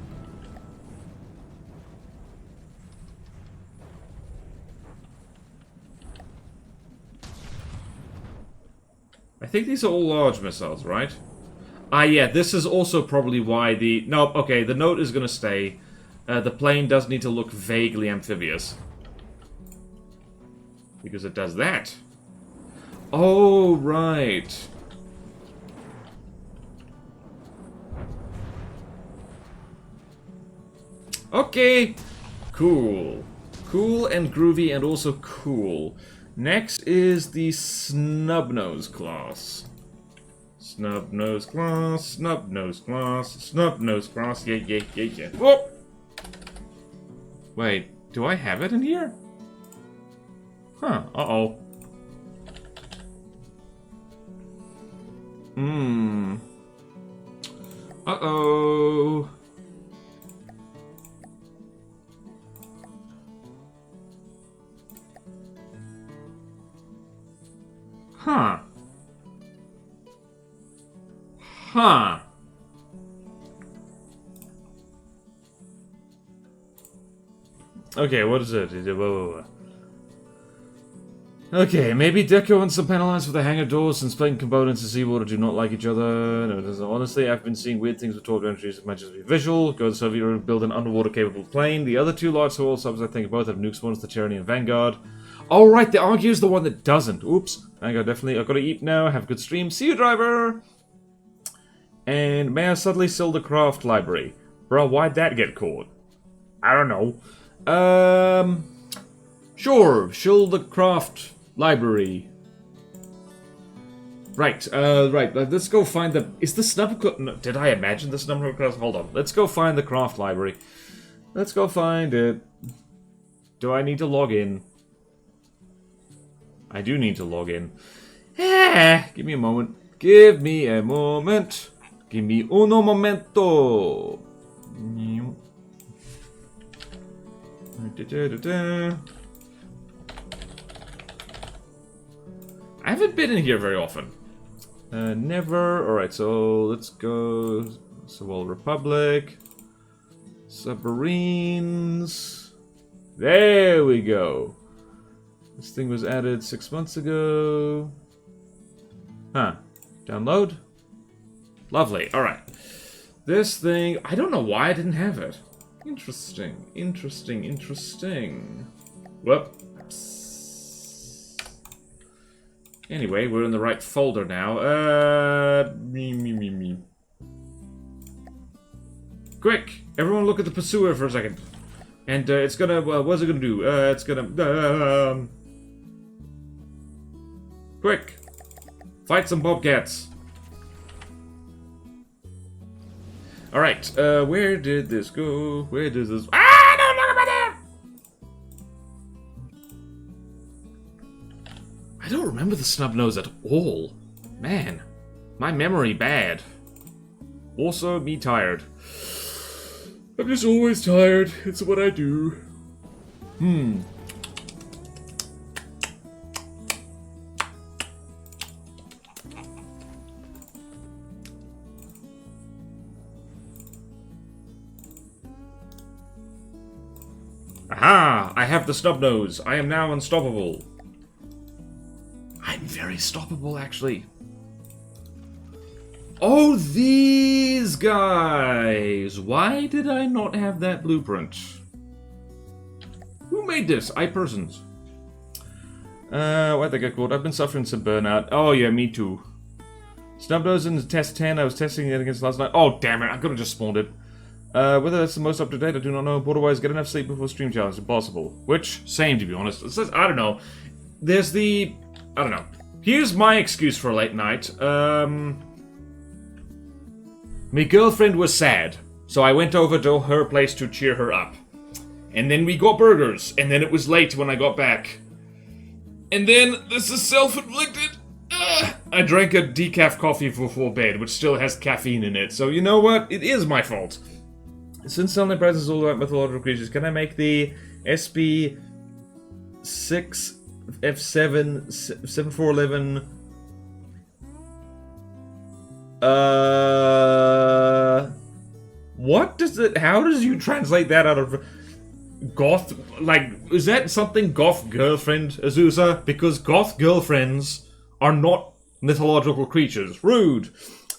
think these are all large missiles, right? Ah, yeah, this is also probably why the... No, okay, the note is gonna stay. The plane does need to look vaguely amphibious. Because it does that. Oh, right. Okay. Cool. Cool and groovy and also cool. Next is the Snub-Nose class. Snub-Nose class, Snub-Nose class, Snub-Nose class, yeah. Whoop! Wait, do I have it in here? Huh, uh-oh. Uh-oh. Huh. Huh. Okay, what is it? Whoa. Okay, maybe Deco and some penalized for the hangar doors since plane components and seawater do not like each other. No, it doesn't. Honestly, I've been seeing weird things with torpedo entries as much as be visual. Go to the Soviet Union and build an underwater-capable plane. The other two large Soil subs, I think, both have nuke spawns, the Tyranny and Vanguard. Oh, right, the Argue is the one that doesn't. Oops. Vanguard definitely. I've got to eat now. Have a good stream. See you, driver! And may I suddenly sell the craft library? Bro, why'd that get caught? I don't know. Sure. Shill the craft library. Right, let's go find the... Is the snub... No, did I imagine the snub... Hold on. Let's go find the craft library. Let's go find it. Do I need to log in? I do need to log in. Give me a moment. Give me a moment. Give me uno momento. I haven't been in here very often. Never. Alright, so let's go. So, Republic. Submarines. There we go. This thing was added 6 months ago. Huh. Download? Lovely. Alright. This thing... I don't know why I didn't have it. Interesting. Whoops. Anyway, we're in the right folder now. Quick! Everyone look at the pursuer for a second. And it's gonna... what's it gonna do? It's gonna... Quick! Fight some bobcats! Alright, where did this go? Where does this... Ah! No, look about there! I don't remember the Snub-Nose at all. Man, my memory bad. Also, me tired. I'm just always tired. It's what I do. Aha! I have the Snub-Nose. I am now unstoppable. I'm very stoppable, actually. Oh, these guys! Why did I not have that blueprint? Who made this? persons. Why'd they get caught? I've been suffering some burnout. Oh yeah, me too. Snub-Nose in the test 10, I was testing it against last night. Oh damn it, I could've just spawned it. Whether that's the most up-to-date, I do not know. Borderwise, get enough sleep before stream challenge, impossible. Which, same to be honest. It says, I don't know. There's the... I don't know. Here's my excuse for a late night. My girlfriend was sad, so I went over to her place to cheer her up. And then we got burgers, and then it was late when I got back. And then, this is self-inflicted. I drank a decaf coffee before bed, which still has caffeine in it, so you know what? It is my fault. Since Sunlight Prize is all about mythological creatures, can I make the SP 6 F7 7411 what does it... How does you translate that out of... Goth... Like, is that something goth girlfriend, Azusa? Because goth girlfriends are not mythological creatures. Rude.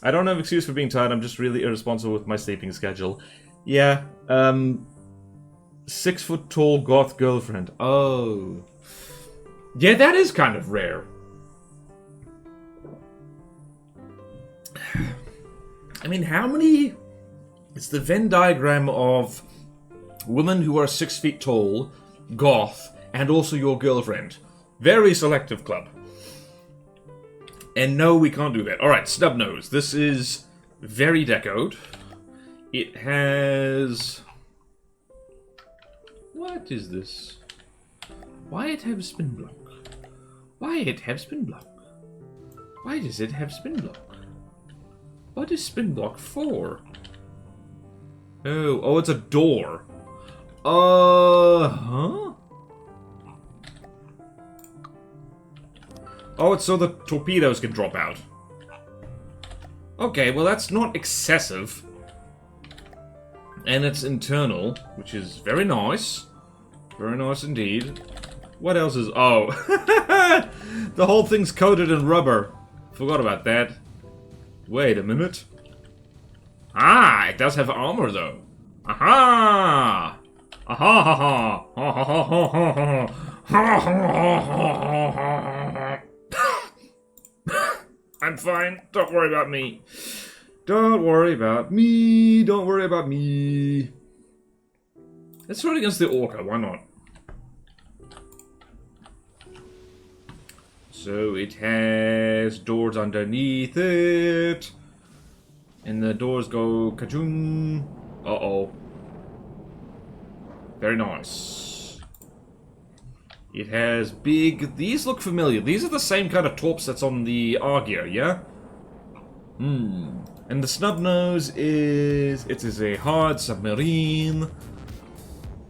I don't have an excuse for being tired. I'm just really irresponsible with my sleeping schedule. Yeah. 6 foot tall goth girlfriend. Oh. Yeah, that is kind of rare. I mean, how many... It's the Venn diagram of women who are 6 feet tall, goth, and also your girlfriend. Very selective club. And no, we can't do that. Alright, Snubnose. This is very decoed. It has... What is this? Why it have spin block? Why it have spin block? Why does it have spin block? What is spin block for? Oh, it's a door. Huh? Oh, it's so the torpedoes can drop out. Okay, well that's not excessive. And it's internal, which is very nice. Very nice indeed. What else is... Oh. The whole thing's coated in rubber. Forgot about that. Wait a minute. Ah, it does have armor though. Aha! Aha ha ha! Ha ha ha ha ha ha! I'm fine. Don't worry about me. Don't worry about me. Don't worry about me. Let's throw it against the orca. Why not? So it has doors underneath it. And the doors go ka-choom. Uh-oh. Very nice. It has big... These look familiar. These are the same kind of torps that's on the Argia, yeah? And the Snubnose is... It is a hard submarine.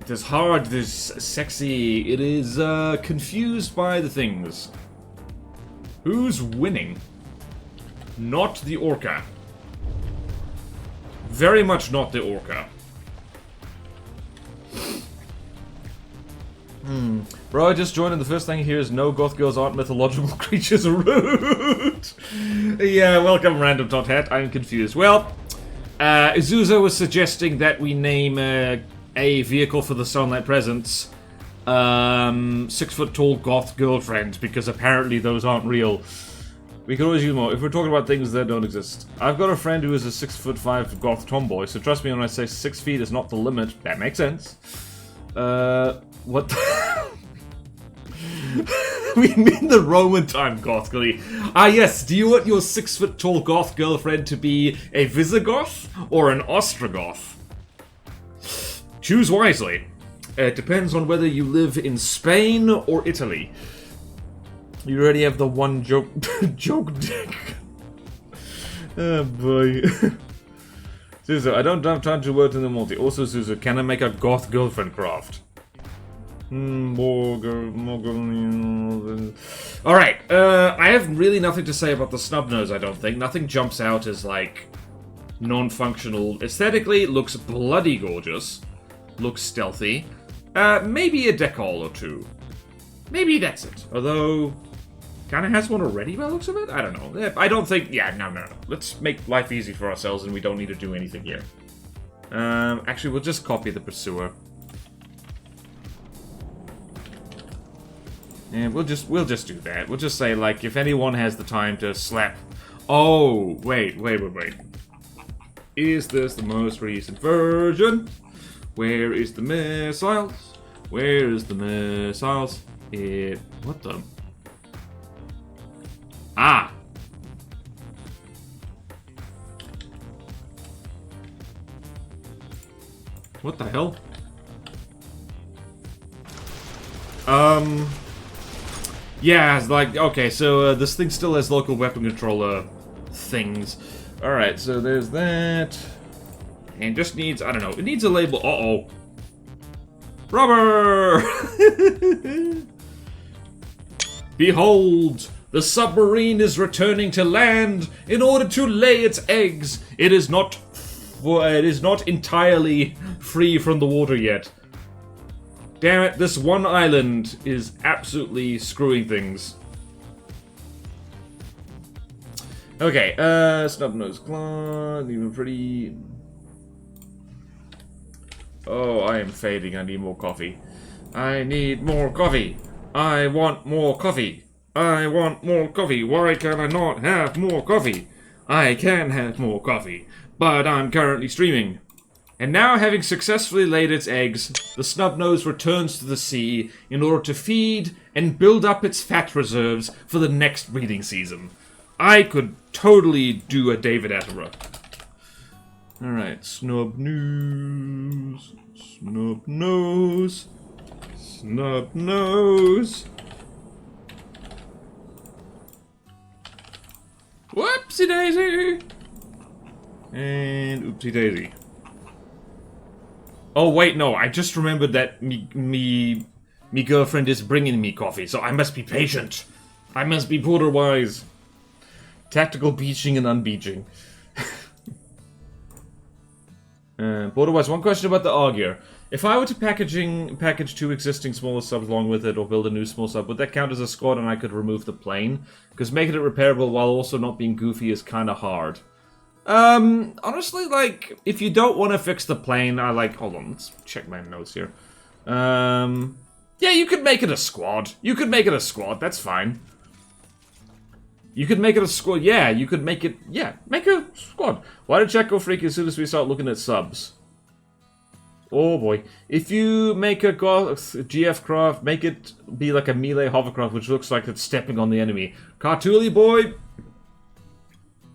It is hard, it is sexy. It is confused by the things. Who's winning? Not the orca. Very much not the orca. Bro, I just joined and the first thing here is no goth girls aren't mythological creatures. Rude. Yeah, welcome random tot hat. I'm confused. Well, Azusa was suggesting that we name a vehicle for the Sunlight Presence 6 foot tall goth girlfriend, because apparently those aren't real. We could always use more if we're talking about things that don't exist. I've got a friend who is a 6'5" goth tomboy, so trust me when I say 6 feet is not the limit. That makes sense. What the... We mean the Roman time goth girlie. Ah yes, do you want your 6 foot tall goth girlfriend to be a Visigoth or an Ostrogoth? Choose wisely. It depends on whether you live in Spain or Italy. You already have the one joke dick. Oh boy. Suzu, I don't have time to work in the multi. Also, Suzu, can I make a goth girlfriend craft? Alright, I have really nothing to say about the Snubnose, I don't think. Nothing jumps out as, like, non-functional. Aesthetically, it looks bloody gorgeous. Looks stealthy. Maybe a decal or two. Maybe that's it. Although, kinda has one already by the looks of it? I don't know. I don't think... Yeah, no. Let's make life easy for ourselves and we don't need to do anything here. Actually, we'll just copy the Pursuer. And we'll just do that. We'll just say, like, if anyone has the time to slap... Oh, wait. Is this the most recent version? Where is the missiles? Where is the missiles? What the... Ah! What the hell? Yeah, it's like, okay, so this thing still has local weapon controller things. Alright, so there's that. And just needs, I don't know, it needs a label. Uh-oh. Rubber! Behold, the submarine is returning to land in order to lay its eggs. It is not entirely free from the water yet. Damn it, this one island is absolutely screwing things. Okay, Snub-Nosed Claw, even pretty... Oh, I am fading, I need more coffee. I need more coffee. I want more coffee. I want more coffee. Why can I not have more coffee? I can have more coffee, but I'm currently streaming. And now, having successfully laid its eggs, the snub-nose returns to the sea in order to feed and build up its fat reserves for the next breeding season. I could totally do a David Attenborough. Alright, snub-nose, snub-nose, snub-nose. Whoopsie-daisy! And oopsie-daisy. Oh, wait, no, I just remembered that me girlfriend is bringing me coffee, so I must be patient. I must be porter-wise. Tactical beaching and unbeaching. Porter-wise, one question about the auger. If I were to package 2 existing smaller subs along with it, or build a new small sub, would that count as a squad and I could remove the plane? Because making it repairable while also not being goofy is kind of hard. Honestly, like, if you don't want to fix the plane, hold on, let's check my notes here. Yeah, you could make it a squad. You could make it a squad, that's fine. You could make it a squad, yeah, you could make it, yeah, make a squad. Why did chat go freaky as soon as we start looking at subs? Oh boy. If you make a GF craft, make it be like a melee hovercraft, which looks like it's stepping on the enemy. Cartooli boy!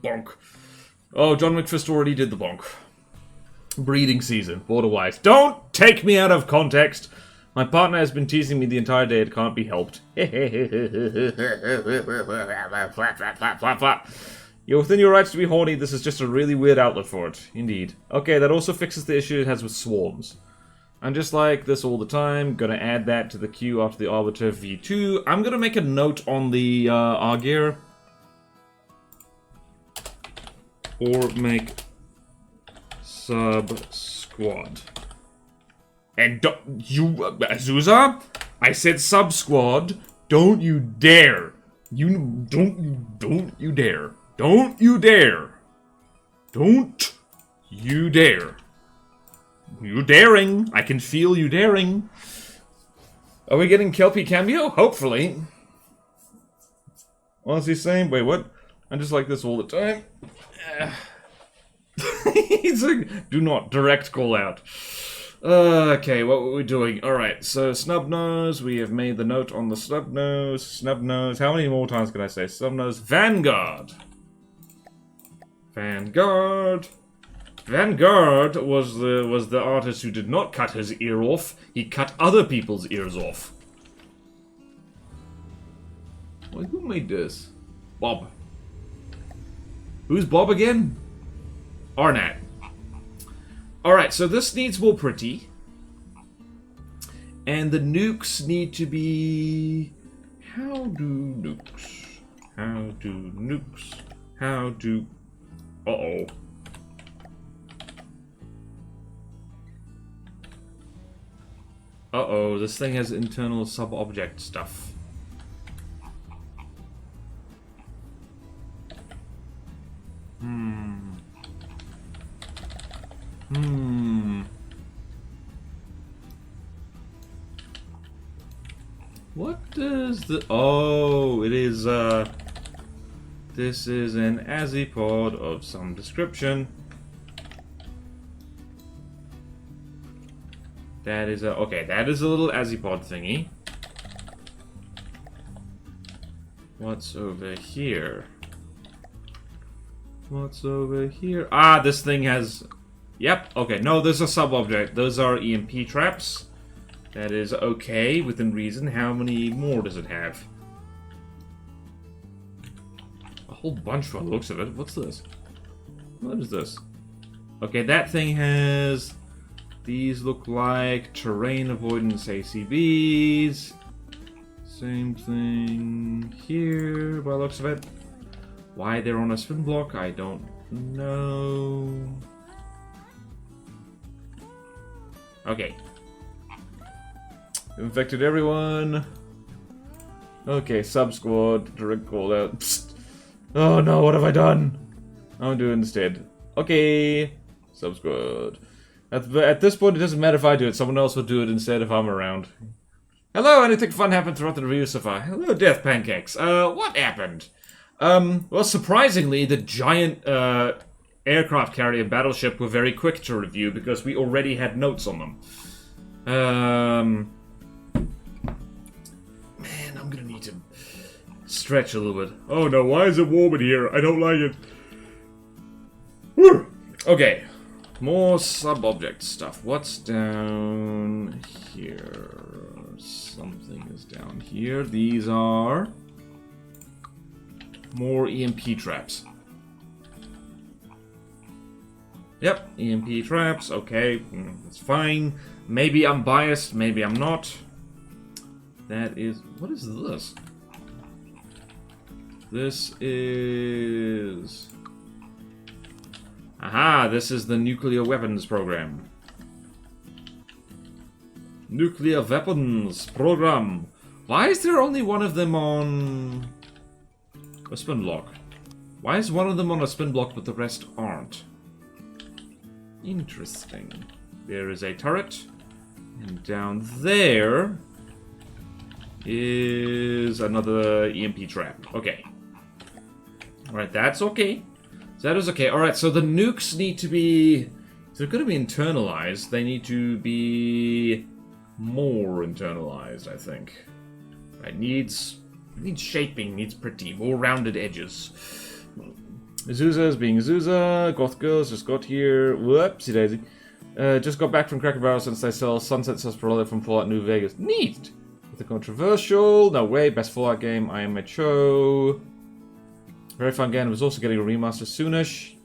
Bonk. Oh, John McFist already did the bonk. Breeding season, border-wise. Don't take me out of context! My partner has been teasing me the entire day, it can't be helped. You're within your rights to be horny, this is just a really weird outlet for it. Indeed. Okay, that also fixes the issue it has with swarms. I'm just like this all the time, gonna add that to the queue after the Arbiter V2. I'm gonna make a note on the Argear. Or make sub-squad. And don't you, Azusa? I said sub-squad. Don't you dare. Don't you dare. Don't you dare. Don't you dare. You're daring. I can feel you daring. Are we getting Kelpie cameo? Hopefully. Honestly saying, wait, what? I'm just like this all the time. He's like, do not direct call out. Okay, what were we doing? Alright, so Snub-Nose, we have made the note on the Snub-Nose. Snub-Nose, how many more times can I say? Snub-Nose, Vanguard! Vanguard! Vanguard was the artist who did not cut his ear off, he cut other people's ears off. Well, who made this? Bob. Who's Bob again? Arnett. Alright, so this needs more pretty. And the nukes need to be... How do nukes? How do nukes? How do... Uh-oh. Uh-oh, this thing has internal sub-object stuff. What does the... Oh, it is, this is an azipod of some description. That is a... Okay, that is a little azipod thingy. What's over here? What's over here? Ah, this thing has... Yep, okay, no, there's a sub-object. Those are EMP traps. That is okay, within reason. How many more does it have? A whole bunch by the looks of it. What's this? What is this? Okay, that thing has... These look like terrain avoidance ACBs. Same thing here, by the looks of it. Why they're on a spin block, I don't know. Okay. Infected everyone. Okay, sub-squad, direct call out. Psst. Oh no, what have I done? I'll do it instead. Okay. Subscribe. At this point, it doesn't matter if I do it. Someone else will do it instead if I'm around. Hello, anything fun happened throughout the review so far? Hello, Death Pancakes. What happened? Well, surprisingly, the giant, aircraft carrier battleship were very quick to review because we already had notes on them. Man, I'm gonna need to stretch a little bit. Oh no, why is it warm in here? I don't like it. Whew. Okay, more sub-object stuff. What's down here? Something is down here. These are more EMP traps. Yep, EMP traps, okay, that's fine. Maybe I'm biased, maybe I'm not. That is... what is this? This is... aha, this is the nuclear weapons program. Nuclear weapons program. Why is there only one of them on a spin block? Why is one of them on a spin block but the rest aren't? Interesting. There is a turret, and down there is another EMP trap. Okay. Alright, that's okay. That is okay. Alright, so the nukes need to be... if they're going to be internalized, they need to be more internalized, I think. Right, needs shaping, needs pretty, more rounded edges. Azusa is being Azusa. Goth Girls just got here. Whoopsie daisy. Just got back from Cracker Barrel since they sell Sunset Sarsaparilla from Fallout New Vegas. Neat! With the controversial. No way. Best Fallout game. I am a show. Very fun game. It was also getting a remaster soonish.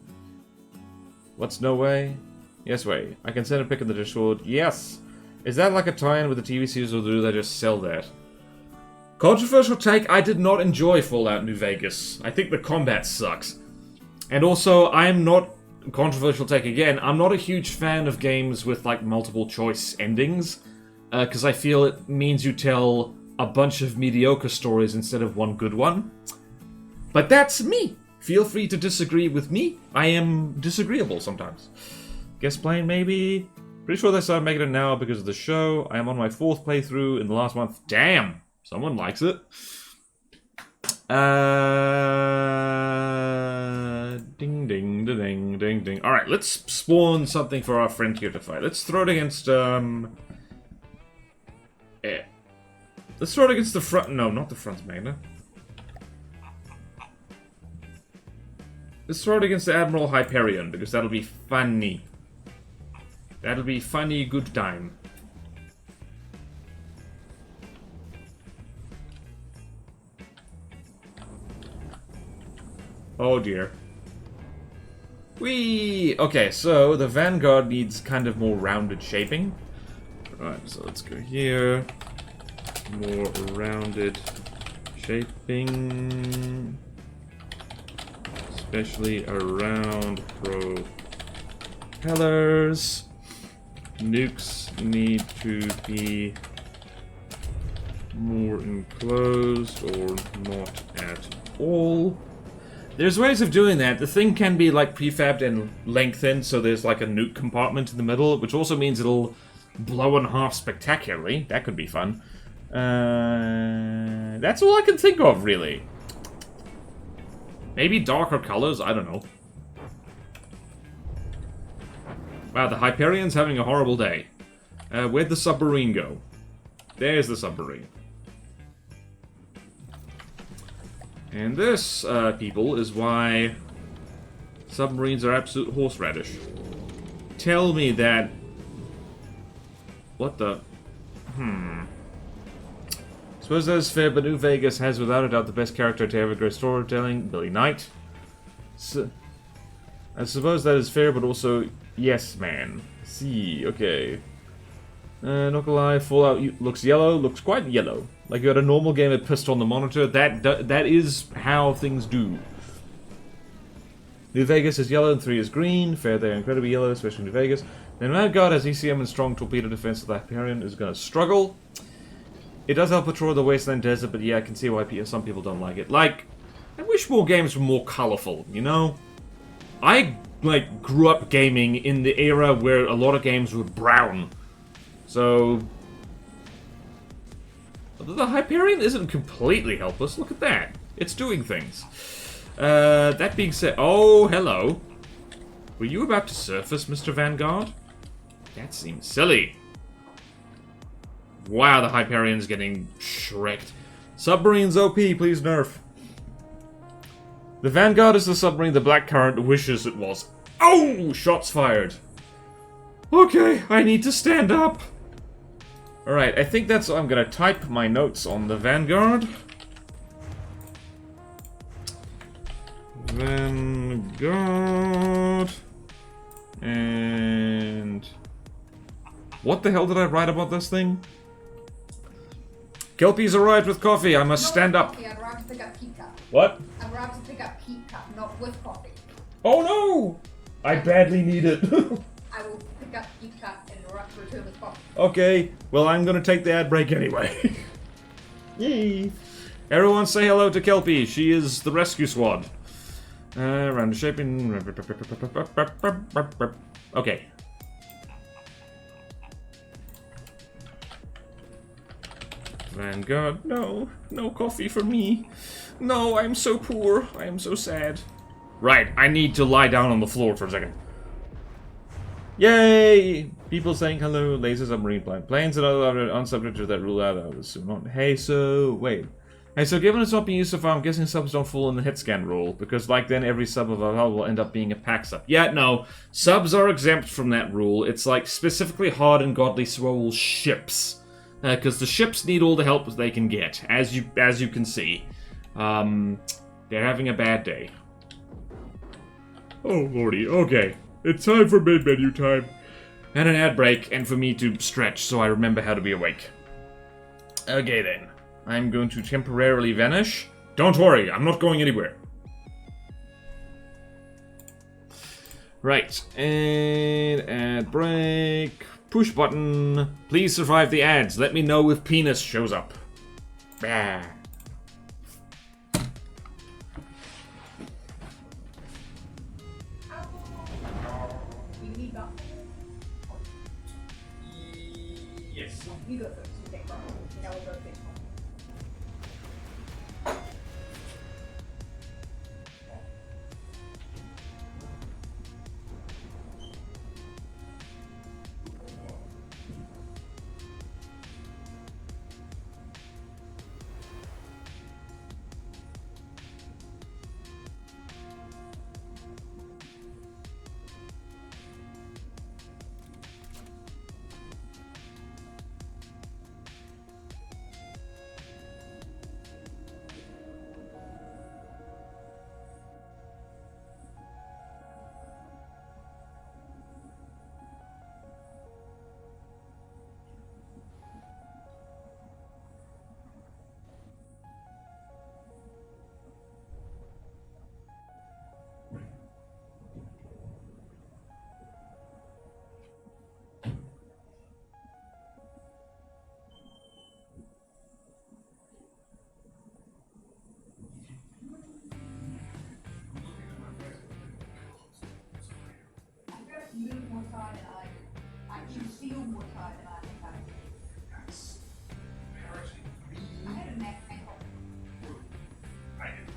What's no way? Yes way. I can send a pic in the Discord. Yes! Is that like a tie-in with the TV series, or do they just sell that? Controversial take. I did not enjoy Fallout New Vegas. I think the combat sucks. And also, I'm not, controversial take again, I'm not a huge fan of games with, like, multiple choice endings, because I feel it means you tell a bunch of mediocre stories instead of one good one. But that's me! Feel free to disagree with me. I am disagreeable sometimes. Guess playing, maybe? Pretty sure they started making it now because of the show. I am on my 4th playthrough in the last month. Damn! Someone likes it. Ding, ding, da, ding, ding, ding. Alright, let's spawn something for our friend here to fight. Let's throw it against, Let's throw it against the front... no, not the front Magna. Let's throw it against the Admiral Hyperion, because that'll be funny. That'll be funny, good time. Oh dear. Whee! Okay, so the Vanguard needs kind of more rounded shaping. Alright, so let's go here. More rounded shaping. Especially around propellers. Nukes need to be more enclosed or not at all. There's ways of doing that. The thing can be like prefabbed and lengthened, so there's like a nuke compartment in the middle, which also means it'll blow in half spectacularly. That could be fun. That's all I can think of, really. Maybe darker colors? I don't know. Wow, the Hyperion's having a horrible day. Where'd the submarine go? There's the submarine. And this, people, is why submarines are absolute horseradish. Tell me that... what the... Suppose that is fair, but New Vegas has without a doubt the best character to ever grow storytelling, Billy Knight. I suppose that is fair, but also... yes, man. See, okay. Not gonna lie, Fallout looks yellow, looks quite yellow. Like you had a normal game that pissed on the monitor, that is how things do. New Vegas is yellow and 3 is green. Fair, they're incredibly yellow, especially New Vegas. Then Vanguard has ECM and strong torpedo defense, so the Hyperion is gonna struggle. It does help patrol the wasteland desert, but yeah, I can see why some people don't like it. Like, I wish more games were more colorful, you know? I, like, grew up gaming in the era where a lot of games were brown. So... The Hyperion isn't completely helpless. Look at that. It's doing things. That being said... Oh, hello. Were you about to surface, Mr. Vanguard? That seems silly. Wow, the Hyperion's getting shreked. Submarines OP, please nerf. The Vanguard is the submarine the Black Current wishes it was. Oh! Shots fired. Okay, I need to stand up. Alright, I think that's... I'm gonna type my notes on the Vanguard. Vanguard... And... What the hell did I write about this thing? Kelpie's arrived with coffee. I must stand up. Coffee. I'd rather pick up pizza. What? I'd rather pick up pizza, not with coffee. Oh no! I badly need it. I will pick up pizza and return with coffee. Okay, well I'm gonna take the ad break anyway. Yay! Everyone say hello to Kelpie. She is the rescue squad. Round shaping. Okay. Vanguard, no. No coffee for me. No, I'm so poor. I am so sad. Right, I need to lie down on the floor for a second. Yay! People saying hello, laser submarine plane. Planes and other unsubject to that rule out, I would assume not. Hey, so, wait. Hey, so given it's not being used so far, I'm guessing subs don't fall in the hit scan rule, because like then every sub of a hull will end up being a pack sub. Yeah, no. Subs are exempt from that rule. It's like specifically hard and godly soul ships. Because the ships need all the help they can get, as you can see. They're having a bad day. Oh lordy, okay. It's time for main menu time. And an ad break, and for me to stretch so I remember how to be awake. Okay then. I'm going to temporarily vanish. Don't worry, I'm not going anywhere. Right, and ad break. Push button. Please survive the ads. Let me know if penis shows up. Bah. Yes. You go first. You take first. Now we'll go first. Move more time than I can feel more time than I think I do. I had a neck ankle. I did.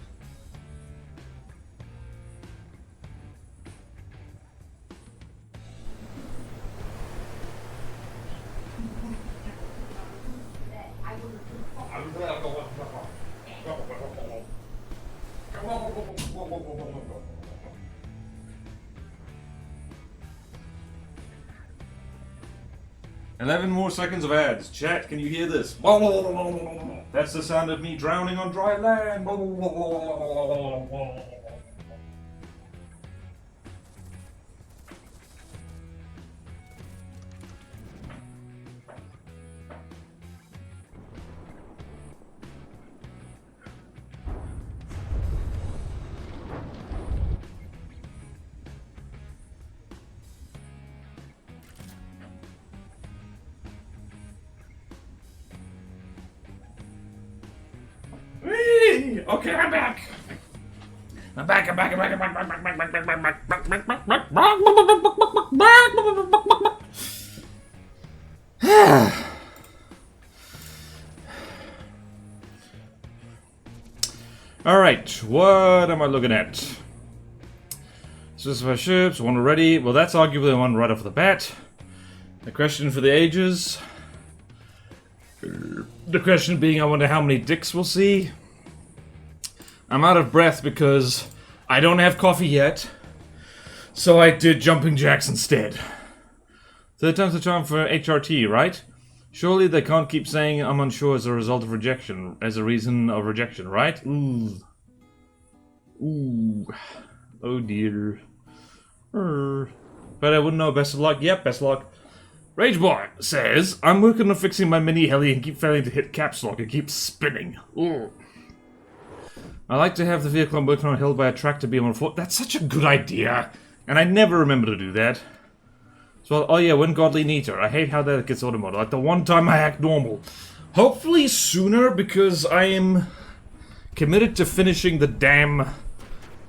That I would have "11 more seconds of ads. Chat, can you hear this? That's the sound of me drowning on dry land. Okay, I'm back. I'm back, I'm back, I'm back, I'm back, back, back, back, back, back, back, back, back. Alright, what am I looking at? Specify ships, one already. Well, that's arguably one right off the bat. The question for the ages. The question being, I wonder how many dicks we'll see. I'm out of breath because I don't have coffee yet. So I did jumping jacks instead. Third time's the charm for HRT, right? Surely they can't keep saying I'm unsure as a result of rejection, as a reason of rejection, right? Ooh. Ooh. Oh dear. But I wouldn't know. Best of luck. Yep, best of luck. Rageboy says, I'm working on fixing my mini heli and keep failing to hit caps lock. It keeps spinning. Ooh. I like to have the vehicle I'm working on held by a tractor beam on foot. That's such a good idea. And I never remember to do that. So, oh yeah, when Godly Neater. I hate how that gets automotive. Like the one time I act normal. Hopefully sooner, because I am committed to finishing the damn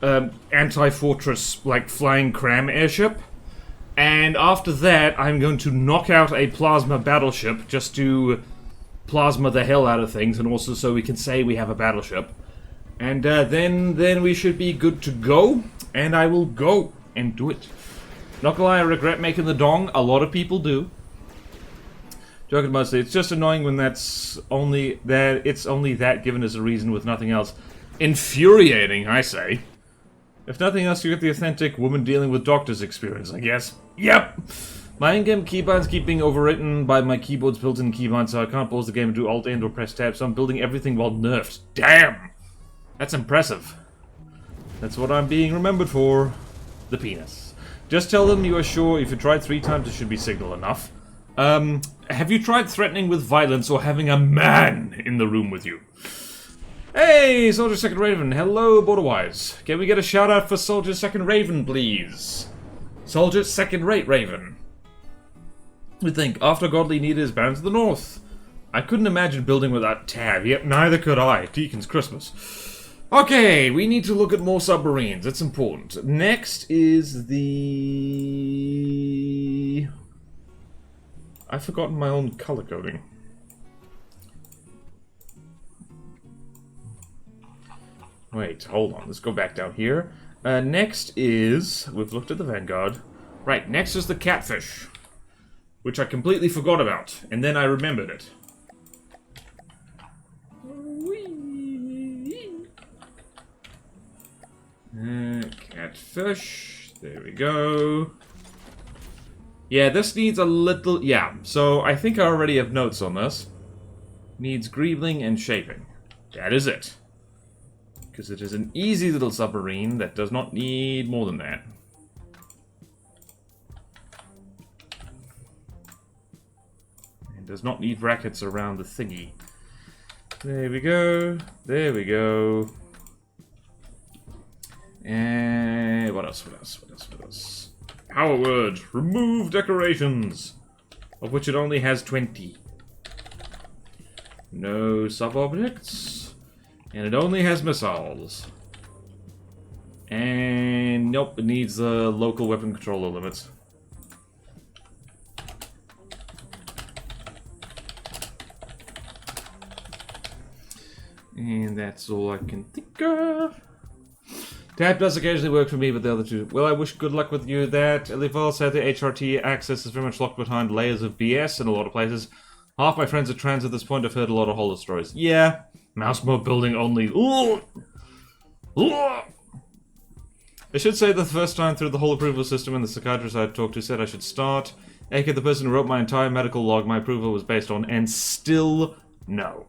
anti-fortress, like, flying cram airship. And after that, I'm going to knock out a plasma battleship, just to plasma the hell out of things, and also so we can say we have a battleship. And then we should be good to go, and I will go and do it. Not gonna lie, I regret making the dong. A lot of people do. Joking mostly, it's just annoying when it's only that given as a reason with nothing else. Infuriating, I say. If nothing else, you get the authentic woman dealing with doctors experience, I guess. Yep! My in-game keybinds keep being overwritten by my keyboard's built-in keybind, so I can't pause the game and do Alt and or press tab, so I'm building everything while nerfed. Damn! That's impressive. That's what I'm being remembered for. The penis. Just tell them you are sure if you tried 3 times it should be signal enough. Have you tried threatening with violence or having a man in the room with you? Hey, Soldier Second Raven. Hello, Borderwise. Can we get a shout out for Soldier Second Raven, please? Soldier Second Rate Raven. We think, after Godly Need is bound to the north. I couldn't imagine building without tab. Yep, neither could I. Deacon's Christmas. Okay, we need to look at more submarines. It's important. Next is the... I've forgotten my own color coding. Wait, hold on. Let's go back down here. Next is... We've looked at the Vanguard. Right, next is the Catfish. Which I completely forgot about. And then I remembered it. Catfish. There we go. Yeah, this needs a little... Yeah, so I think I already have notes on this. Needs greebling and shaping. That is it. Because it is an easy little submarine that does not need more than that. And does not need brackets around the thingy. There we go. There we go. And what else? What else? What else? What else? Power word. Remove decorations. Of which it only has 20. No sub-objects. And it only has missiles. And nope, it needs the local weapon controller limits. And that's all I can think of. Tab does occasionally work for me, but the other two... Well, I wish good luck with you that. Elifal said the HRT access is very much locked behind layers of BS in a lot of places. Half my friends are trans at this point. I've heard a lot of horror stories. Yeah. Mouse mode building only. Ooh. Ooh. I should say the first time through the whole approval system and the psychiatrist I talked to said I should start. aka the person who wrote my entire medical log my approval was based on, and still no.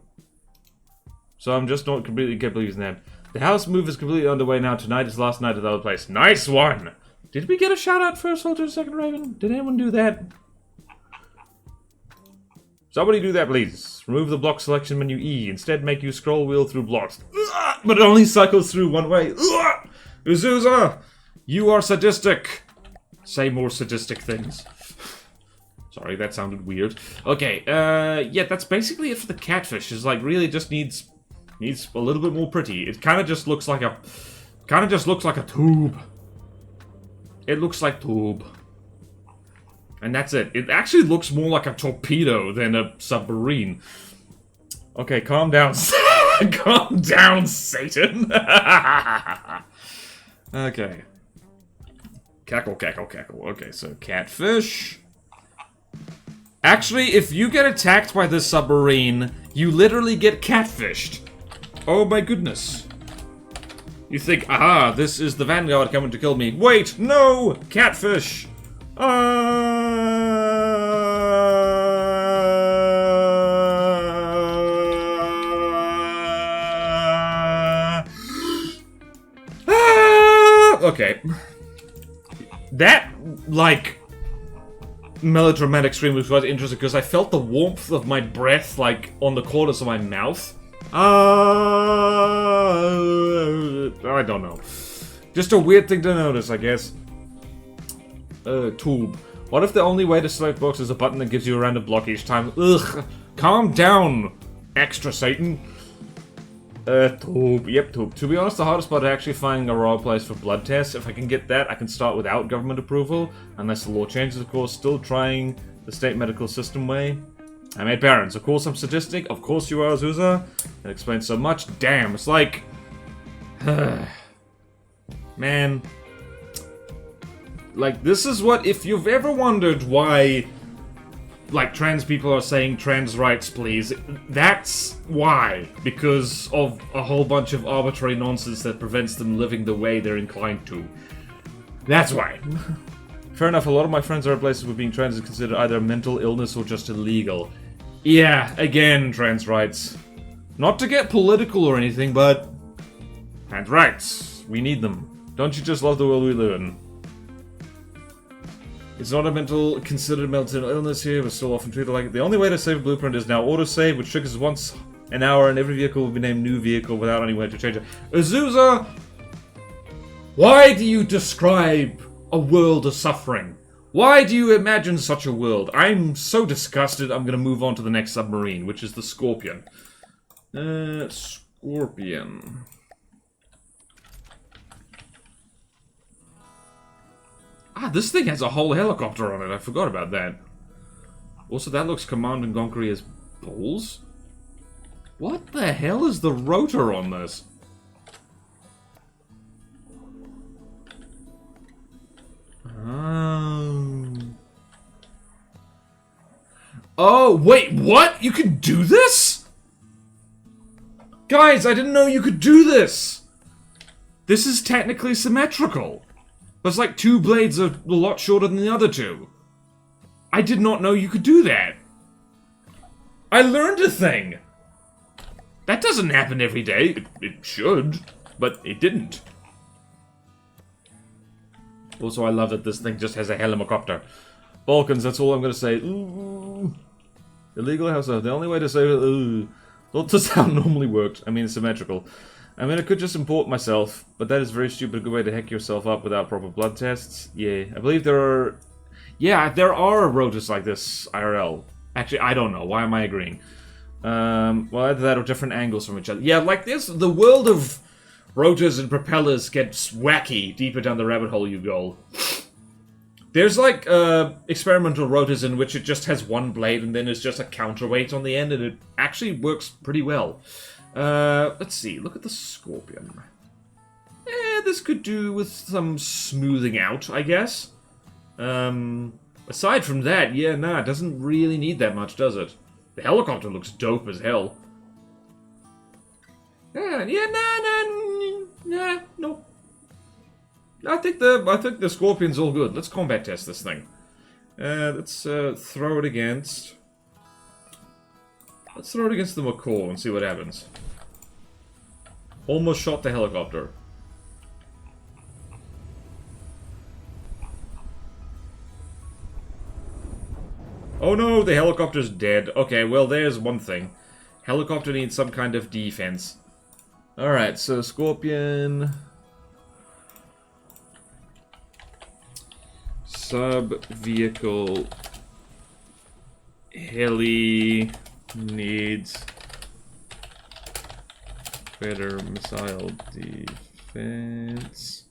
So I'm just not completely capable of using that. The house move is completely underway now. Tonight is last night at the other place. Nice one! Did we get a shout out for Soldier Second Raven? Did anyone do that? Somebody do that, please. Remove the block selection menu E. Instead, make you scroll wheel through blocks. But it only cycles through one way. Uzuza! You are sadistic. Say more sadistic things. Sorry, that sounded weird. Okay, yeah, that's basically it for the Catfish. It's like, really just needs a little bit more pretty. It kind of just looks like a Kind of just looks like a tube. It looks like tube. And that's it. It actually looks more like a torpedo than a submarine. Okay, calm down. Calm down, Satan. Okay. Cackle, cackle, cackle. Okay, so catfish. Actually, if you get attacked by this submarine, you literally get catfished. Oh my goodness. You think, aha, this is the Vanguard coming to kill me. Wait, no! Catfish! Okay. That, like, melodramatic scream was quite interesting because I felt the warmth of my breath, like, on the corners of my mouth. I don't know. Just a weird thing to notice, I guess. Tube. What if the only way to select blocks is a button that gives you a random block each time? Ugh. Calm down, extra Satan. Tube. Yep, tube. To be honest, the hardest part is actually finding a raw place for blood tests. If I can get that, I can start without government approval. Unless the law changes, of course. Still trying the state medical system way. I made parents. Of course I'm sadistic. Of course you are, Azusa. That explains so much. Damn, it's like... Man. Like, this is what... If you've ever wondered why... Like, trans people are saying trans rights, please. That's why. Because of a whole bunch of arbitrary nonsense that prevents them living the way they're inclined to. That's why. Fair enough, a lot of my friends are at places where being trans is considered either a mental illness or just illegal. Yeah, again, trans rights. Not to get political or anything, but... Trans rights. We need them. Don't you just love the world we live in? It's not considered a mental illness here, but still often treated like it. The only way to save a blueprint is now autosave, which triggers once an hour, and every vehicle will be named new vehicle without any way to change it. Azusa! Why do you describe a world of suffering? Why do you imagine such a world? I'm so disgusted, I'm gonna move on to the next submarine, which is the Scorpion. Scorpion. Ah, this thing has a whole helicopter on it. I forgot about that. Also, that looks Command and Conquer as balls? What the hell is the rotor on this? Oh, wait, what? You can do this? Guys, I didn't know you could do this! This is technically symmetrical. But it's like two blades are a lot shorter than the other two. I did not know you could do that. I learned a thing. That doesn't happen every day. It should, but it didn't. Also, I love that this thing just has a helicopter. Balkans, that's all I'm gonna say. Ooh. Illegal house. The only way to save it. Ooh. Not just how it normally worked. I mean, it's symmetrical. I mean, I could just import myself, but that is very stupid. A good way to hack yourself up without proper blood tests. Yeah, I believe there are... Yeah, there are rotors like this, IRL. Actually, I don't know. Why am I agreeing? Well, either that or different angles from each other. Yeah, like this, the world of rotors and propellers gets wacky deeper down the rabbit hole you go. There's like experimental rotors in which it just has one blade and then there's just a counterweight on the end, and it actually works pretty well. Let's see, look at the Scorpion. This could do with some smoothing out, I guess. Aside from that, yeah, nah, it doesn't really need that much, does it? The helicopter looks dope as hell. Yeah, no. I think the Scorpion's all good. Let's combat test this thing. Let's throw it against... Let's throw it against the McCall and see what happens. Almost shot the helicopter. Oh no, the helicopter's dead. Okay, well there's one thing. Helicopter needs some kind of defense. Alright, so Scorpion... Sub-vehicle... Heli... needs... better missile defense. Fence.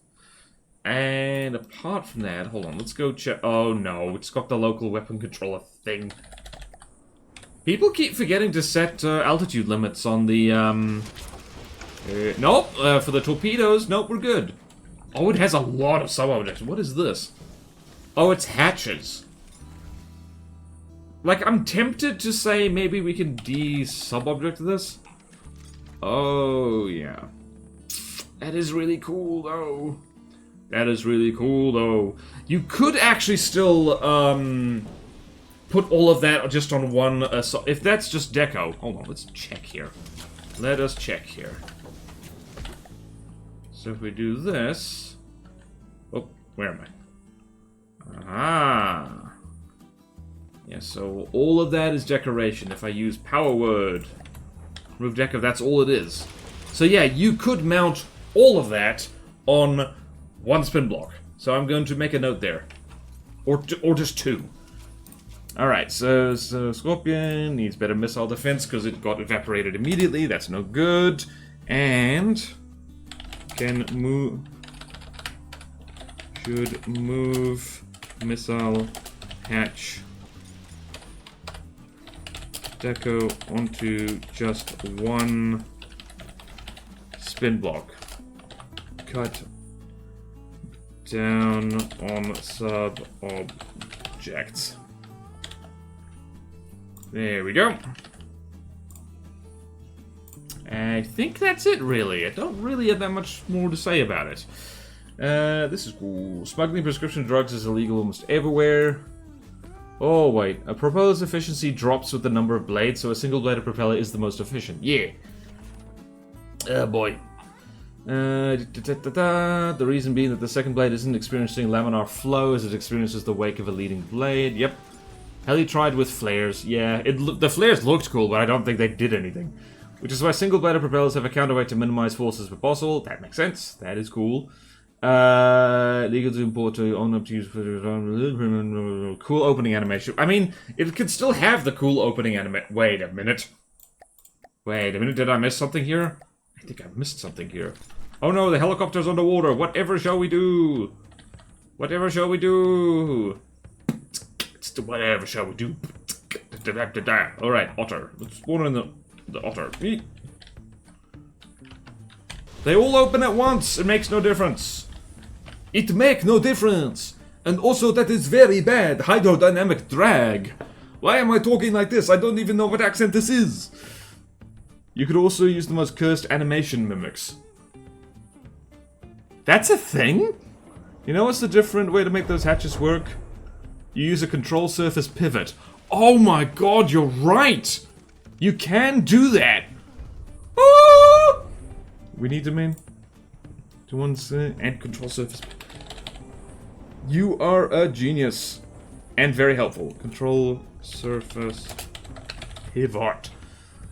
And apart from that, hold on, let's go check. Oh no, it's got the local weapon controller thing. People keep forgetting to set altitude limits on the, nope, for the torpedoes, nope, we're good. Oh, it has a lot of sub-objects. What is this? Oh, it's hatches. Like, I'm tempted to say maybe we can de-sub-object this. Oh, yeah. That is really cool, though. That is really cool, though. You could actually still, put all of that just on one, if that's just deco. Hold on, let's check here. Let us check here. So if we do this... Oh, where am I? Ah. Yeah, so all of that is decoration. If I use power word, remove deco, that's all it is. So yeah, you could mount all of that on one spin block. So I'm going to make a note there. Or just two. Alright, so Scorpion needs better missile defense because it got evaporated immediately. That's no good. And can move... Should move missile hatch deco onto just one spin block. Cut down on sub-objects. There we go. I think that's it, really. I don't really have that much more to say about it. This is cool. Smuggling prescription drugs is illegal almost everywhere. Oh, wait. A propeller's efficiency drops with the number of blades, so a single-bladed propeller is the most efficient. Yeah. Oh, boy. The reason being that the second blade isn't experiencing laminar flow as it experiences the wake of a leading blade. Yep. Heli tried with flares. Yeah, the flares looked cool, but I don't think they did anything. Which is why single-bladed propellers have a counterweight to minimize forces where possible. That makes sense. That is cool. Legal to import to own up to use cool opening animation. I mean, it could still have the cool opening animation. Wait a minute. Wait a minute, did I miss something here? I think I missed something here. Oh no, the helicopter's underwater. Whatever shall we do? Whatever shall we do? Whatever shall we do? Alright, otter. Let's spawn in the otter. They all open at once. It makes no difference. It makes no difference. And also that is very bad. Hydrodynamic drag. Why am I talking like this? I don't even know what accent this is. You could also use the most cursed animation mimics. That's a thing? You know what's the different way to make those hatches work? You use a control surface pivot. Oh my god, you're right! You can do that! Oh! We need them in. To one and control surface. You are a genius. And very helpful. Control surface pivot.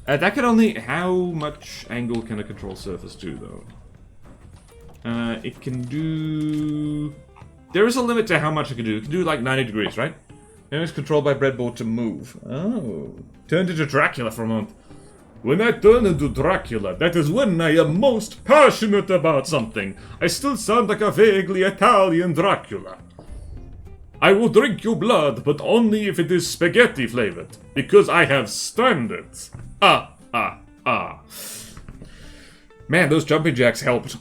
That can only... How much angle can a control surface do, though? It can do... There is a limit to how much it can do. It can do like 90 degrees, right? And it's controlled by breadboard to move. Oh. Turned into Dracula for a moment. When I turn into Dracula, that is when I am most passionate about something. I still sound like a vaguely Italian Dracula. I will drink your blood, but only if it is spaghetti flavored. Because I have standards. Man, those jumping jacks helped.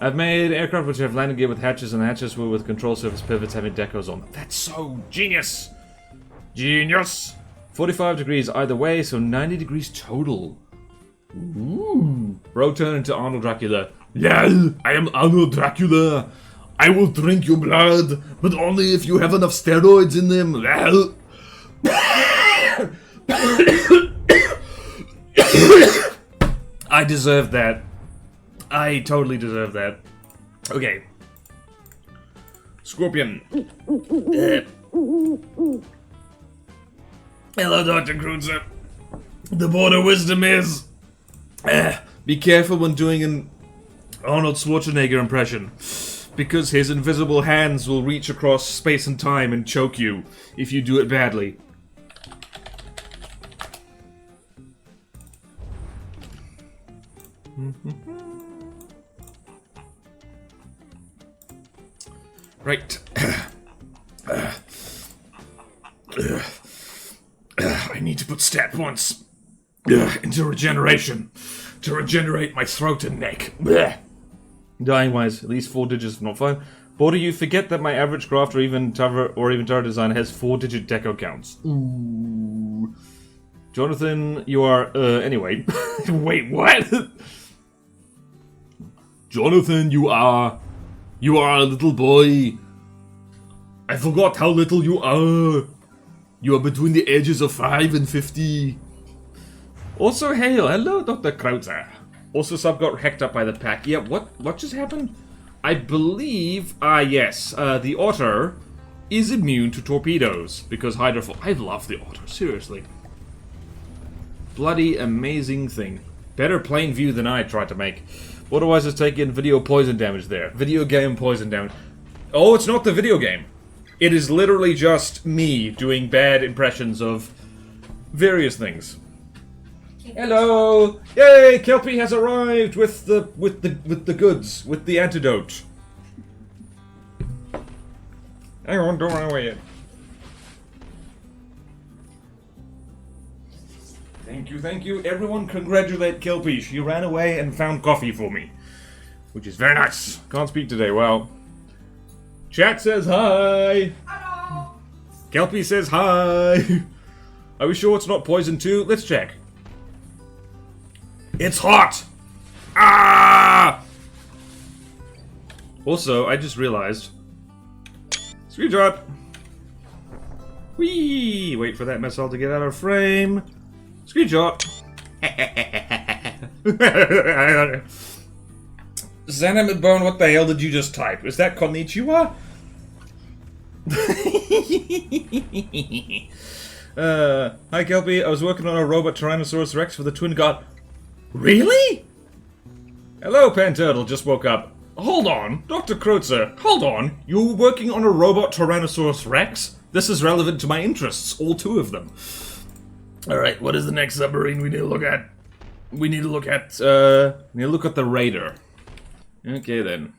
I've made aircraft which have landing gear with hatches, and the hatches were with control surface pivots having decos on them. That's so genius! Genius! 45 degrees either way, so 90 degrees total. Ooh. Bro turned into Arnold Dracula. Lol, I am Arnold Dracula. I will drink your blood, but only if you have enough steroids in them. Lol. I deserve that. I totally deserve that. Okay. Scorpion. Hello, Dr. Kreuzer. The border wisdom is... be careful when doing an Arnold Schwarzenegger impression, because his invisible hands will reach across space and time and choke you if you do it badly. Right. I need to put stat points into regeneration to regenerate my throat and neck. Dying wise, at least 4 digits, if not 5. Border, you forget that my average craft or even tower design has 4-digit deco counts. Ooh. Jonathan, you are anyway. Wait, what? Jonathan, you are a little boy. I forgot how little you are. You are between the ages of 5 and 50. Also, hail. Hello, Dr. Krautzer. Also, Sub got hacked up by the pack. Yeah, what just happened? I believe, yes, the otter is immune to torpedoes because hydrofoil. I love the otter, seriously. Bloody amazing thing. Better plain view than I tried to make. Otherwise, it's taking video poison damage there. Video game poison damage. Oh, it's not the video game. It is literally just me doing bad impressions of various things. Hello! Yay! Kelpie has arrived with the goods, with the antidote. Hang on, don't run away yet. Thank you. Everyone congratulate Kelpie. She ran away and found coffee for me. Which is very nice. Can't speak today, well. Chat says hi! Hello. Kelpie says hi! Are we sure it's not poison too? Let's check. It's hot! Ah! Also, I just realized. Screenshot! Whee! Wait for that missile to get out of frame. Screenshot! Xanimate Bone, what the hell did you just type? Is that Konnichiwa? Hi Kelpie, I was working on a robot Tyrannosaurus Rex for the Twin God. Really? Hello, Panturtle, just woke up. Hold on, Dr. Kreutzer, hold on. You were working on a robot Tyrannosaurus Rex? This is relevant to my interests, all 2 of them. Alright, what is the next submarine we need to look at? We need to look at the Raider. Okay then.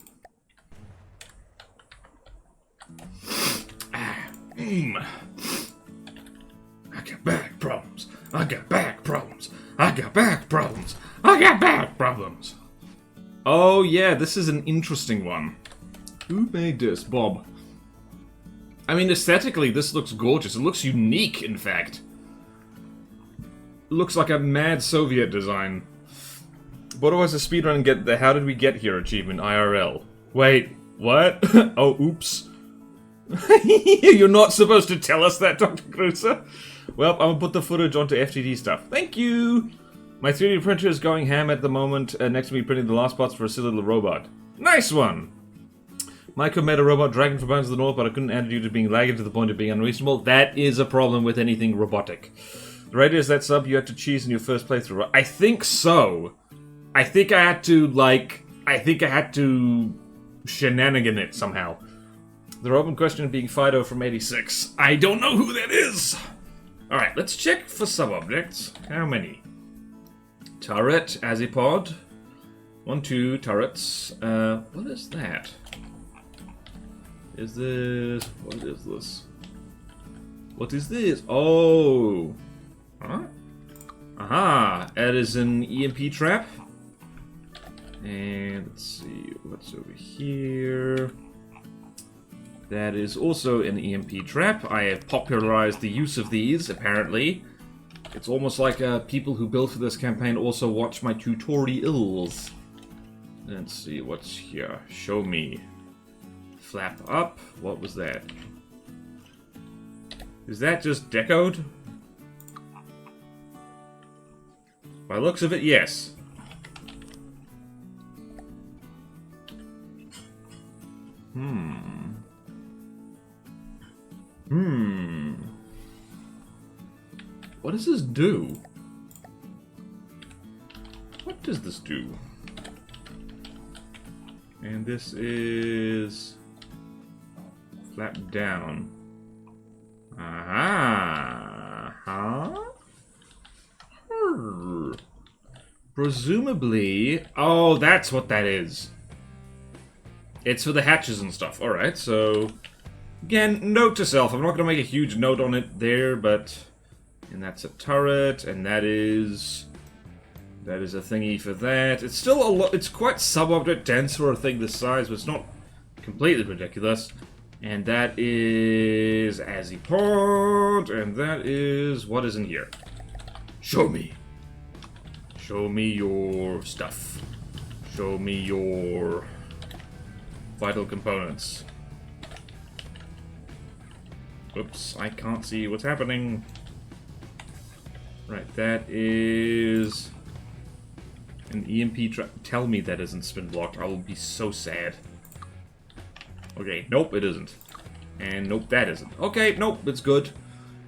I got back problems. I got back problems. I got back problems. I got back problems. Oh yeah, this is an interesting one. Who made this? Bob. I mean, aesthetically, this looks gorgeous. It looks unique, in fact. It looks like a mad Soviet design. What was the speedrun and get the how did we get here achievement IRL? Wait, what? Oh, oops. You're not supposed to tell us that, Dr. Kreutzer. Well, I'm gonna put the footage onto FTD stuff. Thank you! My 3D printer is going ham at the moment, next to me printing the last parts for a silly little robot. Nice one! Michael made a robot dragon for Bounds of the North, but I couldn't add it due to being laggy to the point of being unreasonable. That is a problem with anything robotic. The radio is that sub you had to choose in your first playthrough. I think so. I think I had to shenanigan it somehow. The robot question being Fido from 86. I don't know who that is! Alright, let's check for sub-objects. How many? Turret, Azipod. 1, 2 turrets. What is that? Is this... What is this? What is this? Oh! Huh? Aha! That is an EMP trap. And let's see what's over here. That is also an EMP trap. I have popularized the use of these, apparently. It's almost like people who built for this campaign also watch my tutorials. Let's see what's here. Show me. Flap up. What was that? Is that just decoed? By the looks of it, yes. What does this do? What does this do? And this is... flap down. Aha! Presumably... Oh, that's what that is. It's for the hatches and stuff. Alright, so... Again, note to self. I'm not going to make a huge note on it there, but... And that's a turret, and that is... That is a thingy for that. It's still a lot... It's quite sub-object dense for a thing this size, but it's not completely ridiculous. And that is... Azipod, and that is... What is in here? Show me. Show me your stuff. Show me your... vital components. Oops, I can't see what's happening. Right, that is... An EMP trap. Tell me that isn't spin blocked. I will be so sad. Okay, nope, it isn't. And nope, that isn't. Okay, nope, it's good.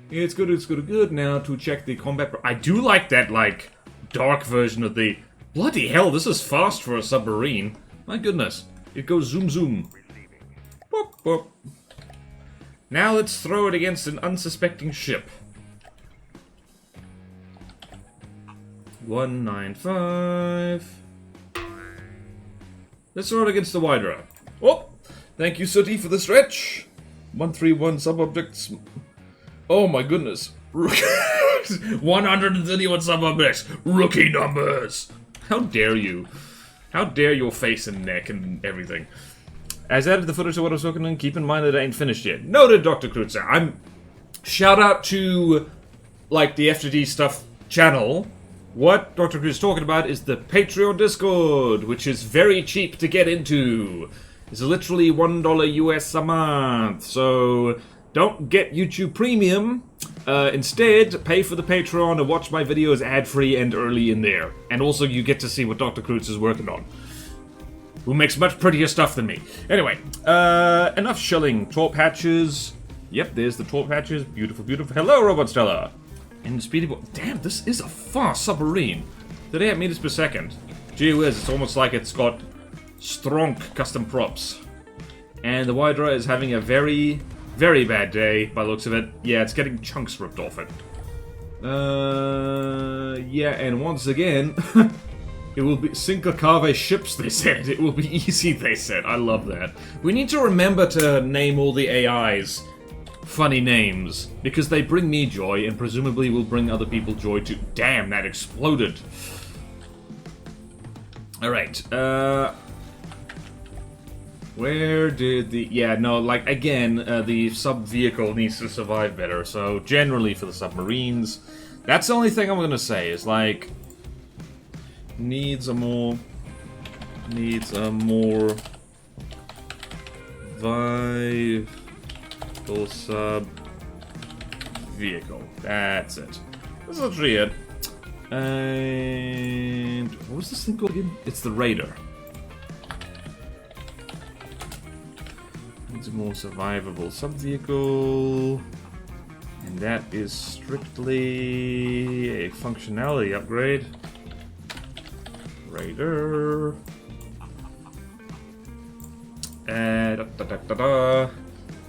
It's good, it's good, good. Now to check the combat... I do like that, like, dark version of the... Bloody hell, this is fast for a submarine. My goodness. It goes zoom zoom. Boop, boop. Now let's throw it against an unsuspecting ship. 195. Let's throw it against the Hydra. Oh! Thank you, Sooty, for the stretch. 131 sub-objects. Oh my goodness. 131 sub-objects. Rookie numbers. How dare you? How dare your face and neck and everything. As added the footage of what I was talking on, keep in mind that I ain't finished yet. Noted, Dr. Krutzer. Shout out to, like, the FTD stuff channel. What Dr. Krutzer is talking about is the Patreon Discord, which is very cheap to get into. It's literally $1 US a month. So, don't get YouTube Premium. Instead, pay for the Patreon and watch my videos ad-free and early in there. And also, you get to see what Dr. Krutz is working on. Who makes much prettier stuff than me. Anyway, enough shilling. Torp hatches. Yep, there's the torp hatches. Beautiful, beautiful. Hello, Robot Stella. And speedy boat. Damn, this is a fast submarine. 38 meters per second. Gee whiz, it's almost like it's got strong custom props. And the Hydra is having a very, very bad day, by the looks of it. Yeah, it's getting chunks ripped off it. Yeah, and once again... It will be sink or carve ships, they said. It will be easy, they said. I love that. We need to remember to name all the AIs funny names, because they bring me joy, and presumably will bring other people joy too. Damn, that exploded. Alright, where did the... Yeah, no, like, again, the sub-vehicle needs to survive better, so generally for the submarines, that's the only thing I'm gonna say, is like... Needs a more vital sub vehicle. That's it. That's literally it. And what was this thing called again? It's the Raider. Needs a more survivable sub vehicle. And that is strictly a functionality upgrade. Raider.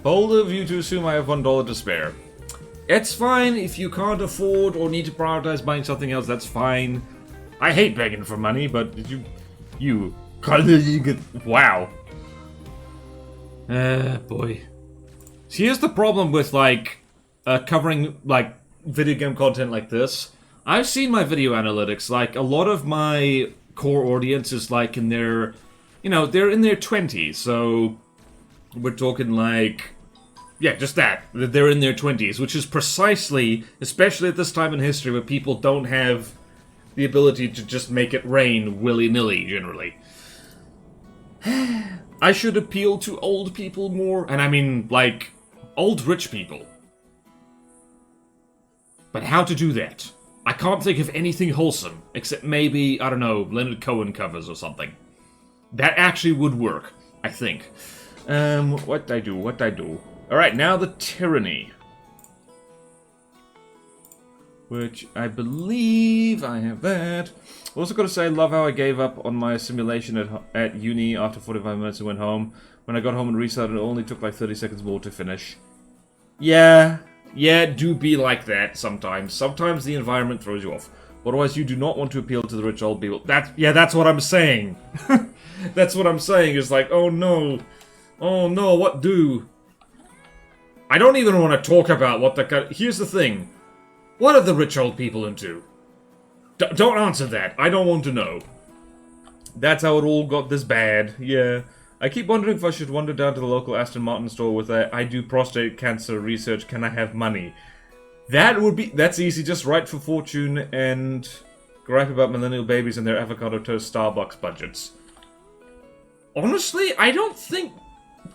Bold of you to assume I have $1 to spare. It's fine if you can't afford or need to prioritize buying something else, that's fine. I hate begging for money, but you wow. Boy. See, here's the problem with, like, covering, like, video game content like this. I've seen my video analytics, like, a lot of my core audience is like in their, you know, they're in their 20s, so we're talking like, yeah, just that they're in their 20s, which is precisely, especially at this time in history where people don't have the ability to just make it rain willy-nilly, generally. I should appeal to old people more, and I mean, like, old rich people. But how to do that? I can't think of anything wholesome, except maybe, I don't know, Leonard Cohen covers or something. That actually would work, I think. What I do? Alright, now the Tyranny. Which I believe I have that. Also gotta say, I love how I gave up on my simulation at uni after 45 minutes and went home. When I got home and restarted, it only took like 30 seconds more to finish. Yeah, do be like that sometimes. Sometimes the environment throws you off. Otherwise, you do not want to appeal to the rich old people. That's what I'm saying. That's what I'm saying, is like, oh no. Oh no, what do? I don't even want to talk about what the... Here's the thing. What are the rich old people into? Don't answer that. I don't want to know. That's how it all got this bad. Yeah. I keep wondering if I should wander down to the local Aston Martin store with a I do prostate cancer research, can I have money? That would be... That's easy. Just write for Fortune and gripe about millennial babies and their avocado toast Starbucks budgets. Honestly, I don't think...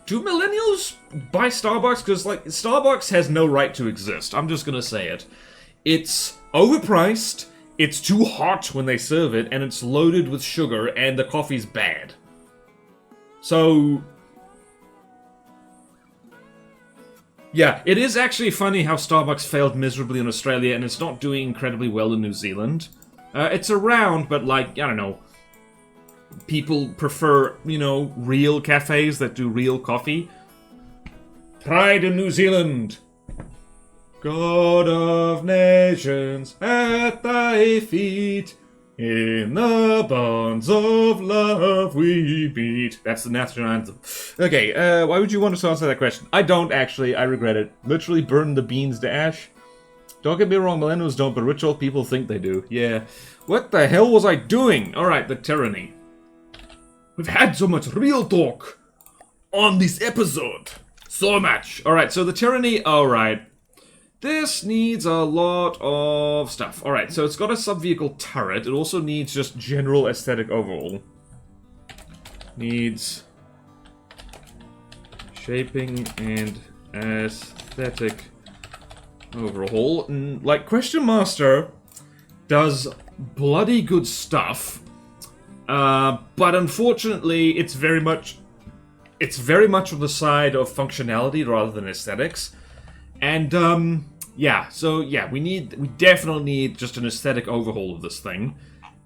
Do millennials buy Starbucks? Because, like, Starbucks has no right to exist. I'm just gonna say it. It's overpriced, it's too hot when they serve it, and it's loaded with sugar, and the coffee's bad. So... Yeah, it is actually funny how Starbucks failed miserably in Australia, and it's not doing incredibly well in New Zealand. It's around, but, like, I don't know... People prefer, you know, real cafes that do real coffee. Pride in New Zealand. God of nations, at thy feet, in the bonds of love we beat. That's the national anthem. Okay, why would you want to answer that question? I don't, actually. I regret it. Literally burn the beans to ash. Don't get me wrong, millennials don't, but rich old people think they do. Yeah. What the hell was I doing? Alright, the tyranny. We've had so much real talk on this episode. So much. Alright, so the tyranny, alright. This needs a lot of stuff. Alright, so it's got a sub-vehicle turret. It also needs just general aesthetic overhaul. Needs shaping and aesthetic overhaul. Like, Question Master does bloody good stuff. But unfortunately, it's very much on the side of functionality rather than aesthetics. And, yeah, so, yeah, we definitely need just an aesthetic overhaul of this thing.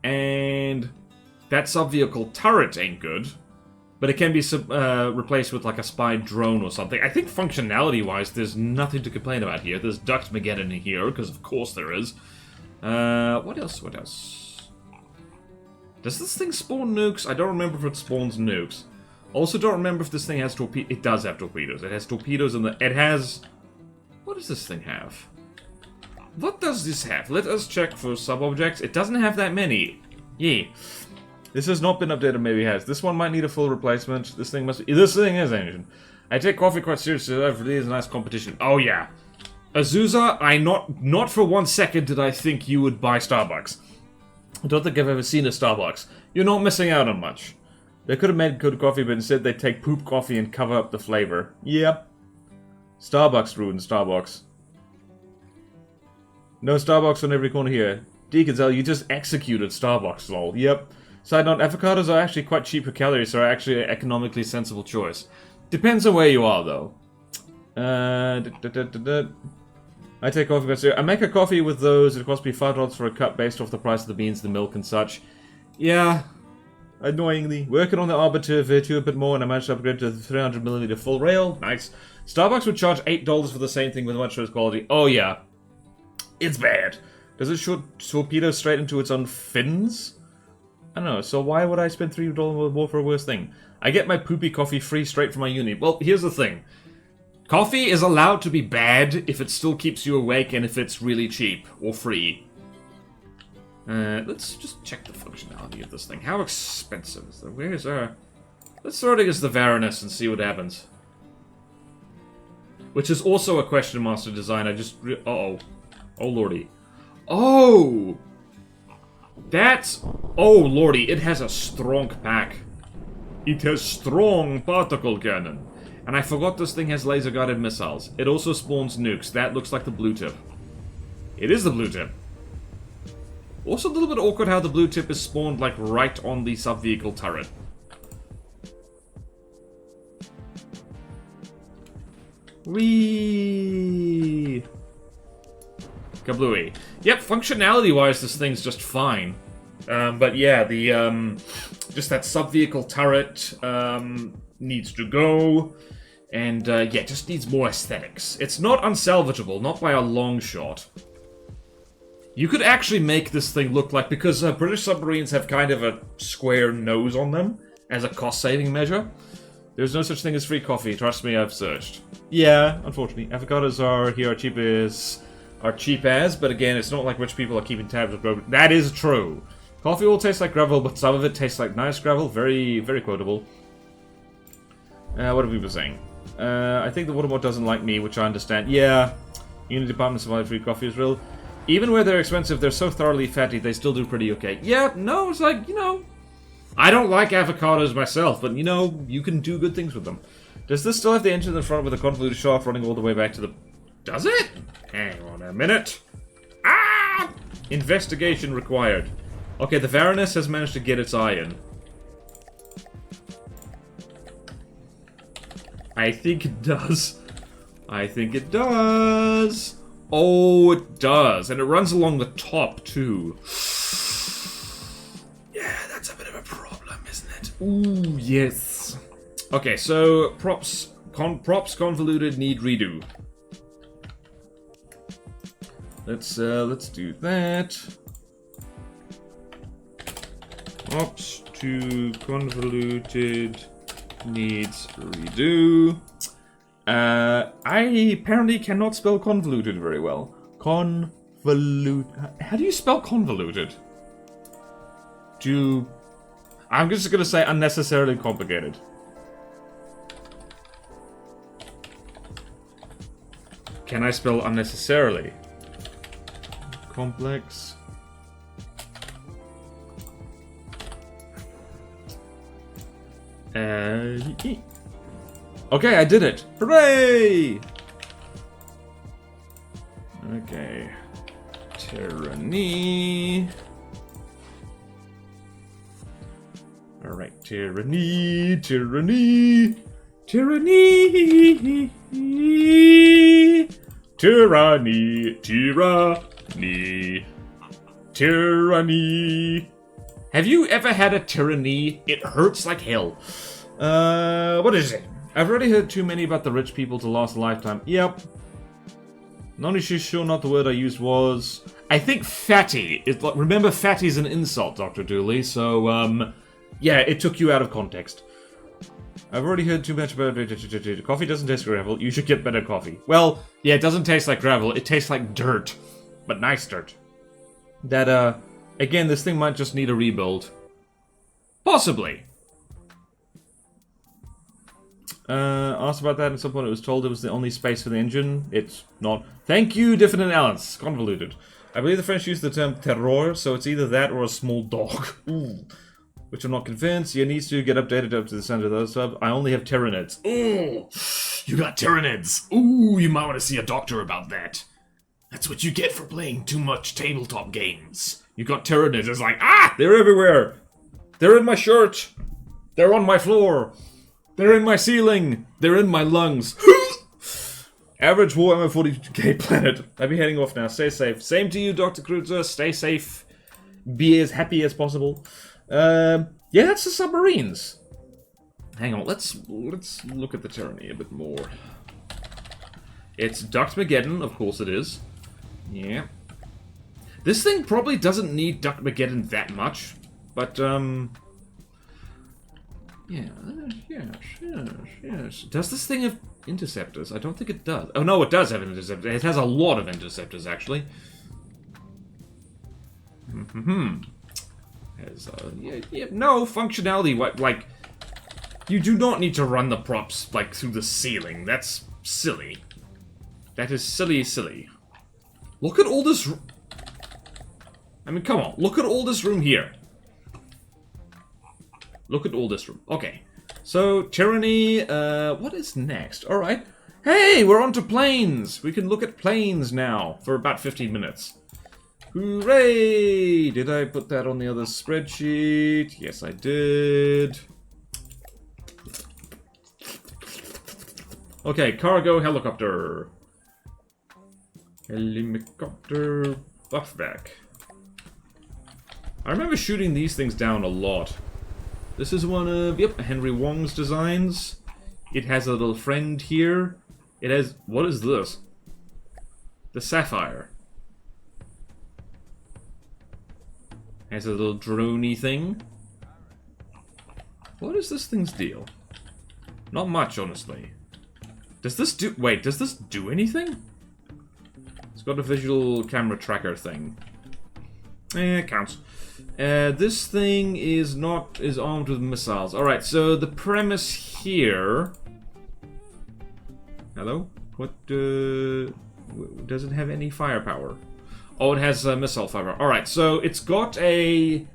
And that sub-vehicle turret ain't good, but it can be replaced with, like, a spy drone or something. I think functionality-wise, there's nothing to complain about here. There's Duct Mageddon in here, because of course there is. What else? Does this thing spawn nukes? I don't remember if it spawns nukes. Also don't remember if this thing has torpedoes. It does have torpedoes. It has torpedoes in the... It has... What does this thing have? What does this have? Let us check for sub-objects. It doesn't have that many. Yeah. This has not been updated, maybe it has. This one might need a full replacement. This thing must be... This thing is ancient. I take coffee quite seriously. I've really is a nice competition. Oh, yeah. Azusa, not for 1 second did I think you would buy Starbucks. I don't think I've ever seen a Starbucks. You're not missing out on much. They could have made good coffee, but instead they take poop coffee and cover up the flavor. Yep. Starbucks ruined Starbucks. No Starbucks on every corner here. Deaconsel, you just executed Starbucks, lol. Yep. Side note, avocados are actually quite cheap per calorie, so are actually an economically sensible choice. Depends on where you are, though. I take coffee, but I make a coffee with those. It costs me $5 for a cup based off the price of the beans, the milk, and such. Yeah, annoyingly. Working on the Arbiter V2 a bit more, and I managed to upgrade to the 300ml full rail. Nice. Starbucks would charge $8 for the same thing with much worse quality. Oh yeah, it's bad. Does it shoot torpedoes straight into its own fins? I don't know. So why would I spend $3 more for a worse thing? I get my poopy coffee free straight from my uni. Well, here's the thing. Coffee is allowed to be bad if it still keeps you awake and if it's really cheap or free. Let's just check the functionality of this thing. How expensive is it? Where's our... Let's throw it against the Varanus and see what happens. Which is also a Question Master design. I just... Uh-oh. Oh, lordy. Oh! That's... Oh, lordy. It has a strong pack. It has strong particle cannon. And I forgot this thing has laser-guided missiles. It also spawns nukes. That looks like the blue tip. It is the blue tip. Also a little bit awkward how the blue tip is spawned, like, right on the sub-vehicle turret. Whee! Kablooey. Yep, functionality-wise, this thing's just fine. But yeah, the, just that sub-vehicle turret, needs to go. And, yeah, just needs more aesthetics. It's not unsalvageable, not by a long shot. You could actually make this thing look like, because British submarines have kind of a square nose on them as a cost-saving measure. There's no such thing as free coffee. Trust me, I've searched. Yeah, unfortunately, avocados are cheap as, but again, it's not like rich people are keeping tabs of gravel. That is true. Coffee will taste like gravel, but some of it tastes like nice gravel. Very, very quotable. What have we been saying? I think the waterboard doesn't like me, which I understand. Yeah, Unity departments supply free coffee is real. Even where they're expensive, they're so thoroughly fatty, they still do pretty okay. Yeah, no, it's like, you know, I don't like avocados myself, but, you know, you can do good things with them. Does this still have the engine in the front with a convoluted shaft running all the way back to the... Does it? Hang on a minute. Ah! Investigation required. Okay, the Varanus has managed to get its eye in. I think it does. I think it does. Oh, it does. And it runs along the top, too. Yeah, that's a bit of a problem, isn't it? Ooh, yes. Okay, so props convoluted need redo. Let's do that. Props to convoluted needs redo. I apparently cannot spell convoluted very well. How do you spell convoluted? I'm just gonna say unnecessarily complicated. Can I spell unnecessarily? Complex. Okay, I did it! Hooray! Okay. Tyranny. Alright, tyranny, tyranny, tyranny, tyranny, tyranny, tyranny. Have you ever had a tyranny? It hurts like hell. What is it? I've already heard too many about the rich people to last a lifetime. Yep. Not only sure not the word I used was... I think fatty. Remember, fatty's an insult, Dr. Dooley, so, yeah, it took you out of context. I've already heard too much about it. Coffee doesn't taste like gravel. You should get better coffee. Well, yeah, it doesn't taste like gravel. It tastes like dirt. But nice dirt. That, again, this thing might just need a rebuild. Possibly. Asked about that at some point. It was told it was the only space for the engine. It's not. Thank you, Diffin and Alice. Convoluted. I believe the French use the term terror, so it's either that or a small dog. Ooh. Which I'm not convinced. You needs to get updated up to the center of those sub. I only have Tyranids. Ooh! You got Tyranids. Ooh, you might want to see a doctor about that. That's what you get for playing too much tabletop games. You got Tyranids. It's like, ah! They're everywhere. They're in my shirt. They're on my floor. They're in my ceiling. They're in my lungs. Average Warhammer 40k planet. I'll be heading off now. Stay safe. Same to you, Dr. Kreuzer. Stay safe. Be as happy as possible. Yeah, that's the submarines. Hang on, let's look at the tyranny a bit more. It's Ductmageddon, of course it is. Yeah. This thing probably doesn't need Ductmageddon that much, but, yeah, yes. Does this thing have interceptors? I don't think it does. Oh, no, it does have interceptors. It has a lot of interceptors, actually. No functionality. What, like, you do not need to run the props, like, through the ceiling. That's silly. That is silly. Look at all this... I mean, come on. Look at all this room here. Look at all this room. Okay. So, tyranny, what is next? Alright. Hey, we're on to planes! We can look at planes now for about 15 minutes. Hooray! Did I put that on the other spreadsheet? Yes, I did. Okay, cargo helicopter. Helicopter buffback. I remember shooting these things down a lot. This is one of, yep, Henry Wong's designs. It has a little friend here. It has, what is this? The Sapphire. Has a little droney thing. What is this thing's deal? Not much, honestly. Does this do... Wait, does this do anything? It's got a visual camera tracker thing. It counts. This thing is armed with missiles. Alright, so the premise here... Hello? What, does it have any firepower? Oh, it has missile firepower. Alright, so it's got a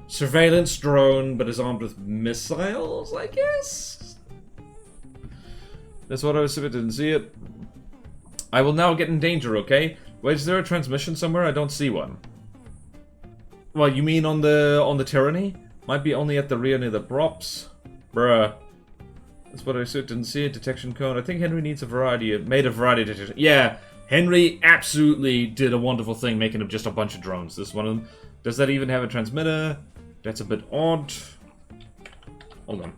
surveillance drone, but is armed with missiles, I guess? That's what I was saying. Didn't see it. I will now get in danger, okay? Wait, is there a transmission somewhere? I don't see one. Well, you mean on the Tyranny? Might be only at the rear near the props. Bruh. That's what I said. Didn't see it. Detection cone. I think Henry needs a variety of... Made a variety of detection. Yeah, Henry absolutely did a wonderful thing making up just a bunch of drones. This one of them. Does that even have a transmitter? That's a bit odd. Hold on.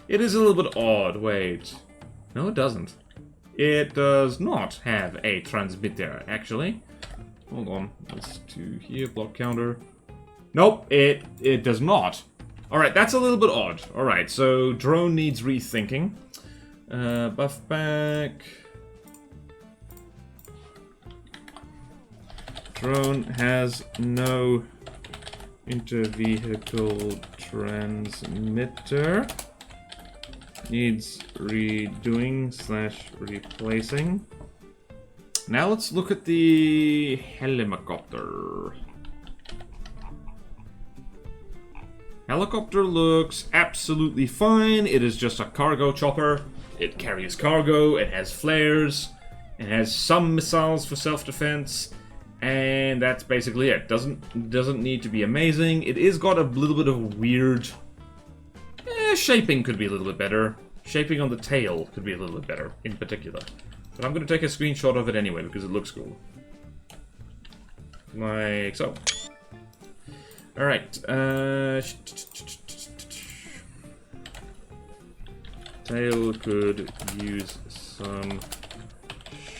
It is a little bit odd. Wait. No, it doesn't. It does not have a transmitter, actually. Hold on. Let's do here. Block counter. Nope, it does not. Alright, that's a little bit odd. Alright, so drone needs rethinking. Buff back. Drone has no inter-vehicle transmitter. Needs redoing / replacing. Now let's look at the helicopter. Helicopter looks absolutely fine. It is just a cargo chopper. It carries cargo, it has flares, it has some missiles for self-defense, and that's basically it. Doesn't need to be amazing. It is got a little bit of weird... shaping could be a little bit better. Shaping on the tail could be a little bit better, in particular. But I'm going to take a screenshot of it anyway, because it looks cool. Like so. Alright, tail could use some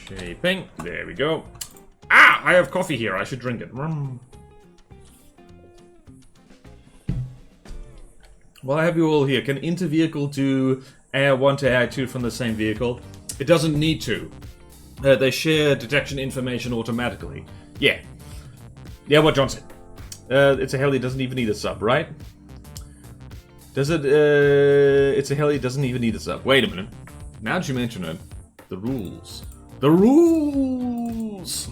shaping. There we go. Ah! I have coffee here. I should drink it. Well, I have you all here. Can inter-vehicle do AR1 to AR2 from the same vehicle? It doesn't need to. They share detection information automatically. Yeah. Yeah, what John said. It's a heli, doesn't even need a sub, right? Does it, it's a heli, doesn't even need a sub. Wait a minute. Now that you mention it, the rules. The rules!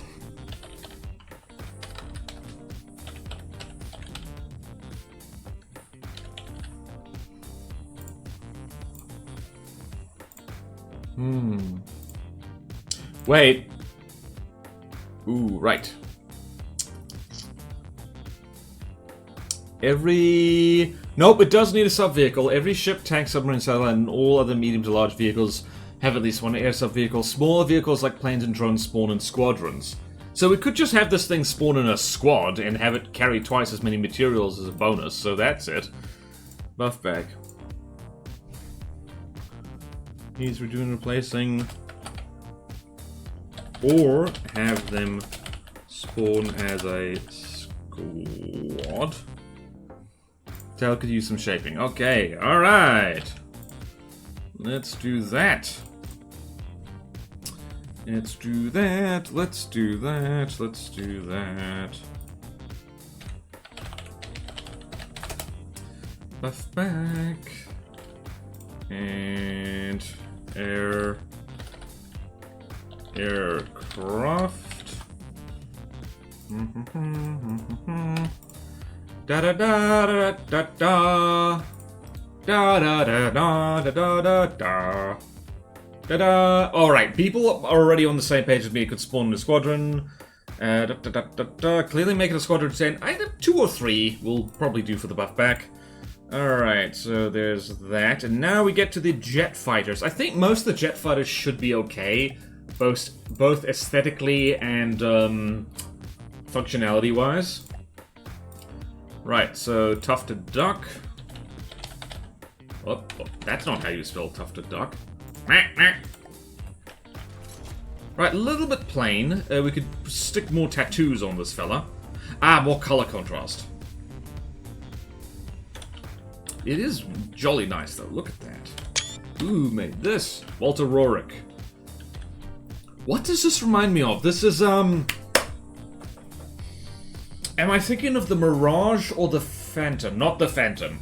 Wait. Ooh, right. Nope, it does need a sub-vehicle. Every ship, tank, submarine, satellite, and all other medium to large vehicles have at least one air sub-vehicle. Smaller vehicles like planes and drones spawn in squadrons. So we could just have this thing spawn in a squad and have it carry twice as many materials as a bonus, so that's it. Buff bag. Needs redoing, replacing. Or have them spawn as a squad. Tail could use some shaping. Okay, alright. Let's do that. Let's do that. Let's do that. Let's do that. Buff back. And aircraft. Da da da da da da da da da da da da da da da da. All right, people are already on the same page as me. Could spawn in a squadron. Da, da, da, da, da. Clearly, make it a squadron 10. Either 2 or 3 will probably do for the buff back. Alright, so there's that. And now we get to the jet fighters. I think most of the jet fighters should be okay, both aesthetically and functionality-wise. Right, so tufted duck. Oh, that's not how you spell tufted duck. Right, a little bit plain. We could stick more tattoos on this fella. Ah, more color contrast. It is jolly nice, though. Look at that. Ooh, made this. Walter Rourke. What does this remind me of? This is, Am I thinking of the Mirage or the Phantom? Not the Phantom.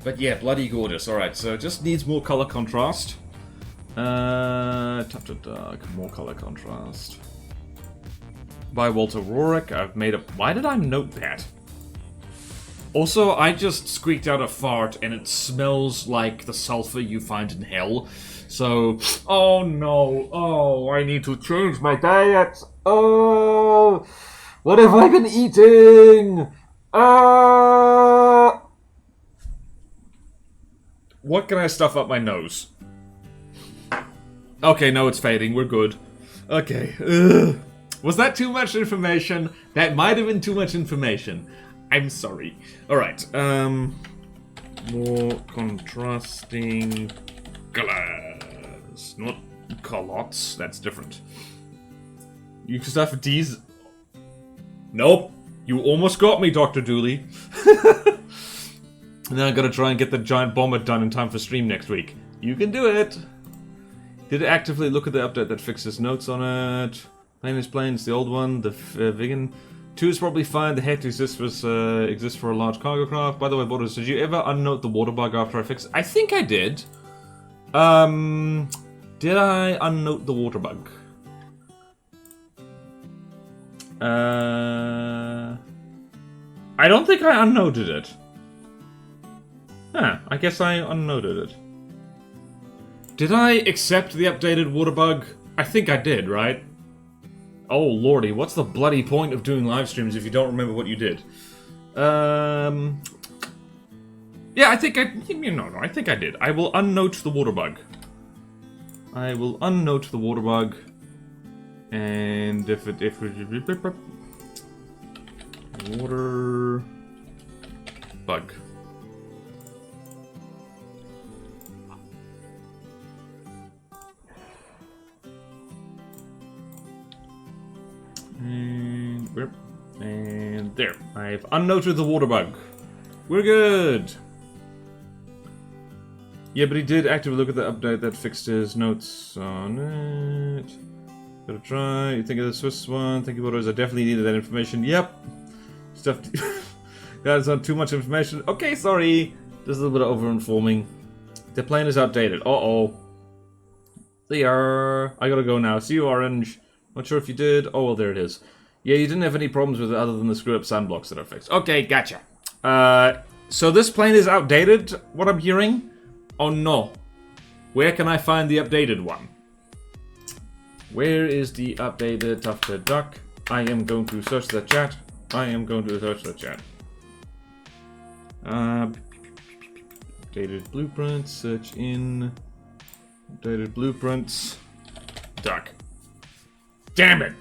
But yeah, bloody gorgeous. Alright, so it just needs more color contrast. Tough to dark, more color contrast. By Walter Rourke. I've made up. Why did I note that? Also, I just squeaked out a fart and it smells like the sulfur you find in hell. So, oh no, oh, I need to change my diet. Oh, what have I been eating? What can I stuff up my nose? Okay, no, it's fading. We're good. Okay. Was that too much information? That might have been too much information. I'm sorry. Alright, more contrasting colors. Not colots, that's different. You can stuff these. Nope. You almost got me, Dr. Dooley. Now I gotta try and get the giant bomber done in time for stream next week. You can do it! Did it actively look at the update that fixes notes on it? Plane is plain, it's the old one, the vegan. 2 is probably fine, the head exists for a large cargo craft. By the way, Bodan, did you ever unnote the water bug after I fixed it? I think I did. Did I unnote the water bug? I don't think I unnoted it. Huh, I guess I unnoted it. Did I accept the updated water bug? I think I did, right? Oh lordy, what's the bloody point of doing live streams if you don't remember what you did? Yeah, I think I... No, I think I did. I will unnote the water bug. I will unnote the water bug. And if water bug. And there. I've unnoted the water bug. We're good. Yeah, but he did actively look at the update that fixed his notes on it. Gotta try. You think of the Swiss one? Thank you, Otis. I definitely needed that information. Yep. Stuff. Guys, not too much information. Okay, sorry. This is a little bit of over-informing. The plane is outdated. Uh-oh. See ya. I gotta go now. See you, Orange. Not sure if you did. Oh, well, there it is. Yeah, you didn't have any problems with it other than the screw-up sandblocks that are fixed. Okay, gotcha. So this plane is outdated, what I'm hearing? Oh, no. Where can I find the updated one? Where is the updated Tufted Duck? I am going to search the chat. I am going to search the chat. Updated blueprints. Search in. Updated blueprints. Duck. Damn it!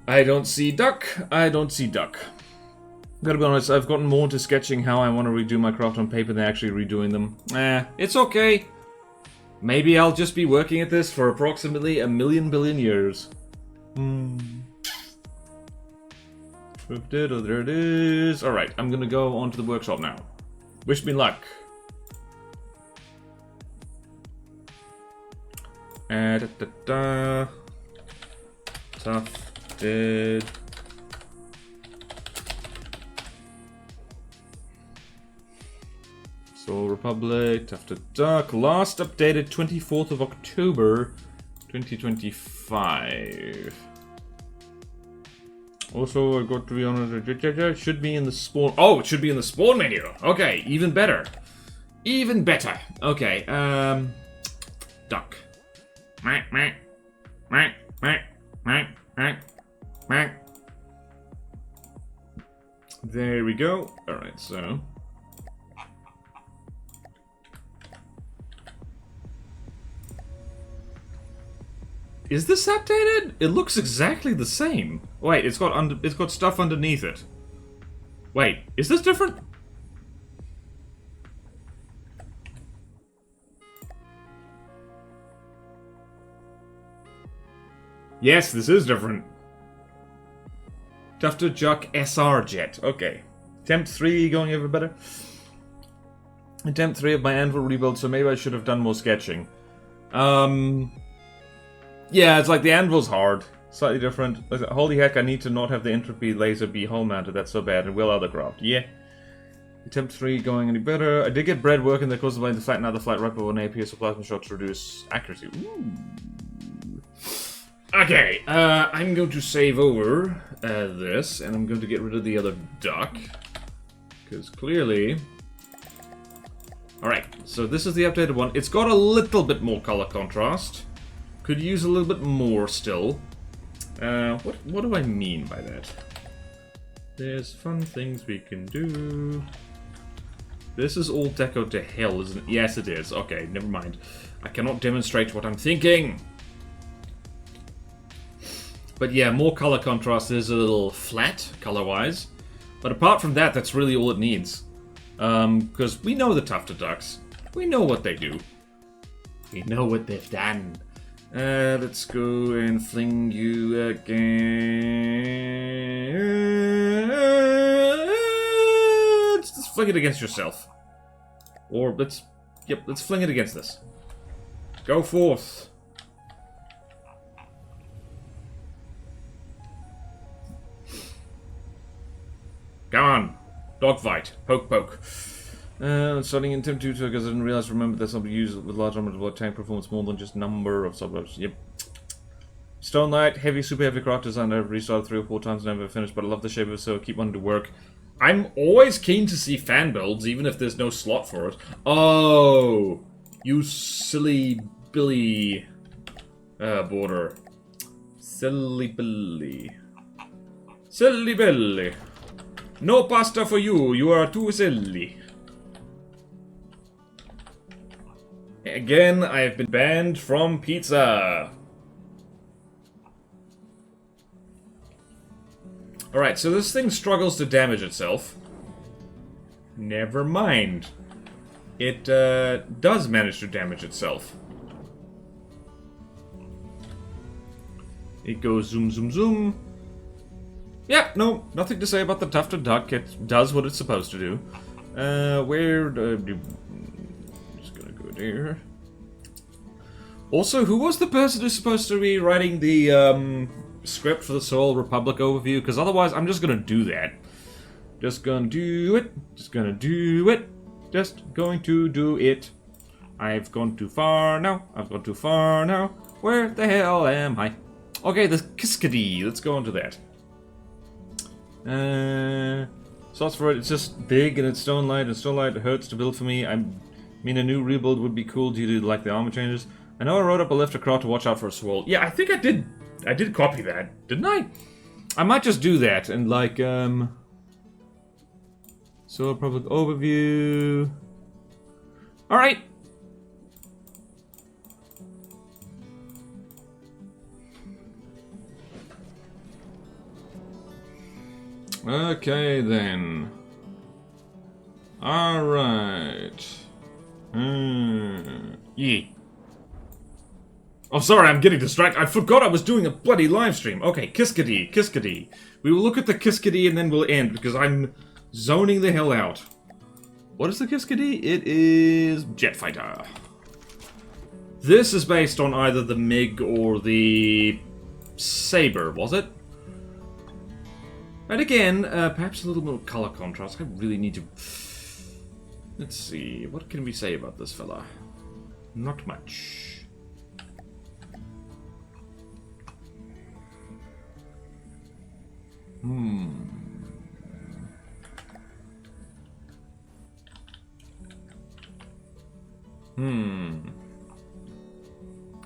I don't see duck. I don't see duck. Gotta be honest, I've gotten more into sketching how I want to redo my craft on paper than actually redoing them. It's okay. Maybe I'll just be working at this for approximately 1,000,000 billion years. There it is. Alright, I'm gonna go on to the workshop now. Wish me luck. Tufted. Soul Republic, Tufted Duck. Last updated 24th of October 2025. Also, I got to be honest, it should be in the spawn. Oh, it should be in the spawn menu. Okay, even better. Even better. Okay, duck. There we go. Alright, so. Is this updated? It looks exactly the same. Wait, it's got stuff underneath it. Wait, is this different? Yes, this is different. Tufted Jock SR Jet. Okay. Attempt 3 going ever better? Attempt 3 of my anvil rebuild, so maybe I should have done more sketching. Yeah, it's like the anvil's hard. Slightly different. Holy heck, I need to not have the entropy laser be hull mounted. That's so bad. And will other craft. Yeah. Attempt 3 going any better. I did get bread working that causes the blade to flatten out the flight right before an APS or plasma shot to reduce accuracy. Ooh. Okay, I'm going to save over this, and I'm going to get rid of the other duck. Because clearly... Alright, so this is the updated one. It's got a little bit more color contrast. Could use a little bit more still. What do I mean by that? There's fun things we can do. This is all deco to hell, isn't it? Yes, it is. Okay, never mind. I cannot demonstrate what I'm thinking. But yeah, more color contrast is a little flat, color-wise. But apart from that, that's really all it needs. Because we know the Tufted Ducks. We know what they do. We know what they've done. Let's go and fling you again. Let's just fling it against yourself. Or let's fling it against this. Go forth. Come on. Dogfight. Poke, poke. Starting in Tim 2 because I didn't realize, remember that somebody used with large number of blood tank performance more than just number of suburbs. Yep. Stone Light, heavy, super heavy craft design. I've restarted 3 or 4 times and never finished, but I love the shape of it, so I keep wanting to work. I'm always keen to see fan builds, even if there's no slot for it. Oh, you silly Billy border. Silly Billy. Silly Billy. No pasta for you, you are too silly. Again, I have been banned from pizza. Alright, so this thing struggles to damage itself. Never mind. It does manage to damage itself. It goes zoom, zoom, zoom. Yeah, no, nothing to say about the Tufted Duck. It does what it's supposed to do. Where do... Just gonna go there. Also, who was the person who's supposed to be writing the script for the Soul Republic overview? Because otherwise, I'm just gonna do that. Just gonna do it. Just gonna do it. Just going to do it. I've gone too far now. I've gone too far now. Where the hell am I? Okay, the Kiskadee. Let's go on to that. Slots for it, it's just big and it's Stone Light, and Stone Light hurts to build for me. I mean, a new rebuild would be cool due to, like, the armor changes. I know I wrote up a lifter craft to watch out for a swirl. Yeah, I think I did copy that, didn't I? I might just do that and, like, so public overview. Alright. Okay, then. Alright. Yeah. Oh, sorry, I'm getting distracted. I forgot I was doing a bloody live stream. Okay, Kiskadee, Kiskadee. We will look at the Kiskadee and then we'll end, because I'm zoning the hell out. What is the Kiskadee? It is Jet Fighter. This is based on either the MiG or the Saber, was it? And again, perhaps a little more color contrast. I really need to... Let's see, what can we say about this fella? Not much. Come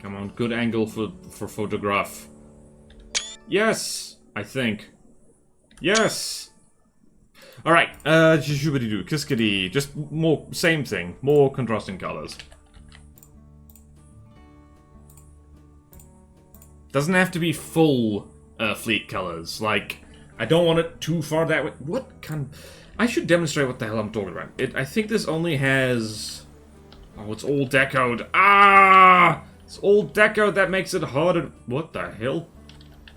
on, good angle for photograph. Yes, I think. Yes! Alright, Jujubity-doo, Kiskadee, just more, same thing, more contrasting colors. Doesn't have to be full fleet colors, like, I don't want it too far that way. What kind... I should demonstrate what the hell I'm talking about. I think this only has... Oh, it's all decoed. Ah! It's all decoed, that makes it harder... What the hell?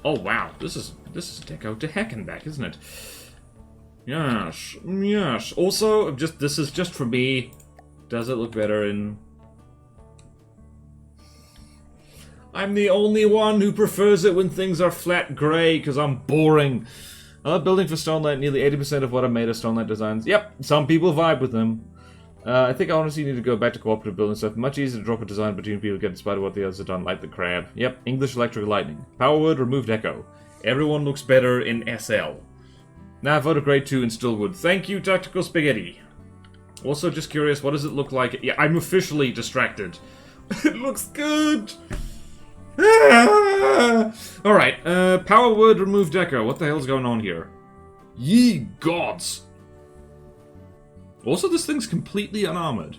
Oh wow, this is deco to heck and back, isn't it? Yes, yes. Also, this is just for me. Does it look better in? I'm the only one who prefers it when things are flat grey because I'm boring. I love building for Stonelight. Nearly 80% of what I made are Stonelight designs. Yep, some people vibe with them. I think I honestly need to go back to cooperative building stuff. Much easier to drop a design between people to get inspired of what the others have done, like the crab. Yep, English Electric Lightning. Power word, removed echo. Everyone looks better in SL. Now I voted grade 2 in Stillwood. Thank you, Tactical Spaghetti. Also, just curious, what does it look like? Yeah, I'm officially distracted. It looks good! Alright, power word, removed echo. What the hell's going on here? Ye gods! Also, this thing's completely unarmored.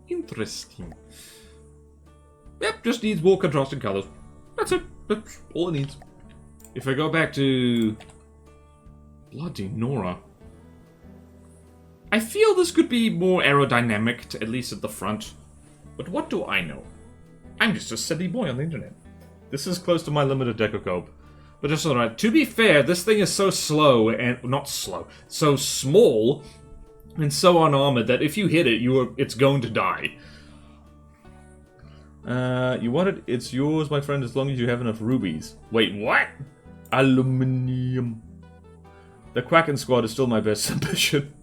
Interesting. Yep, just needs more contrasting colors. That's it. That's all it needs. If I go back to... Bloody Nora. I feel this could be more aerodynamic, at least at the front. But what do I know? I'm just a silly boy on the internet. This is close to my limited decocope. But just alright. To be fair, this thing is so slow and... Not slow. So small... And so unarmored that if you hit it, it's going to die. You want it? It's yours, my friend, as long as you have enough rubies. Wait, what? Aluminium. The Quacken Squad is still my best submission.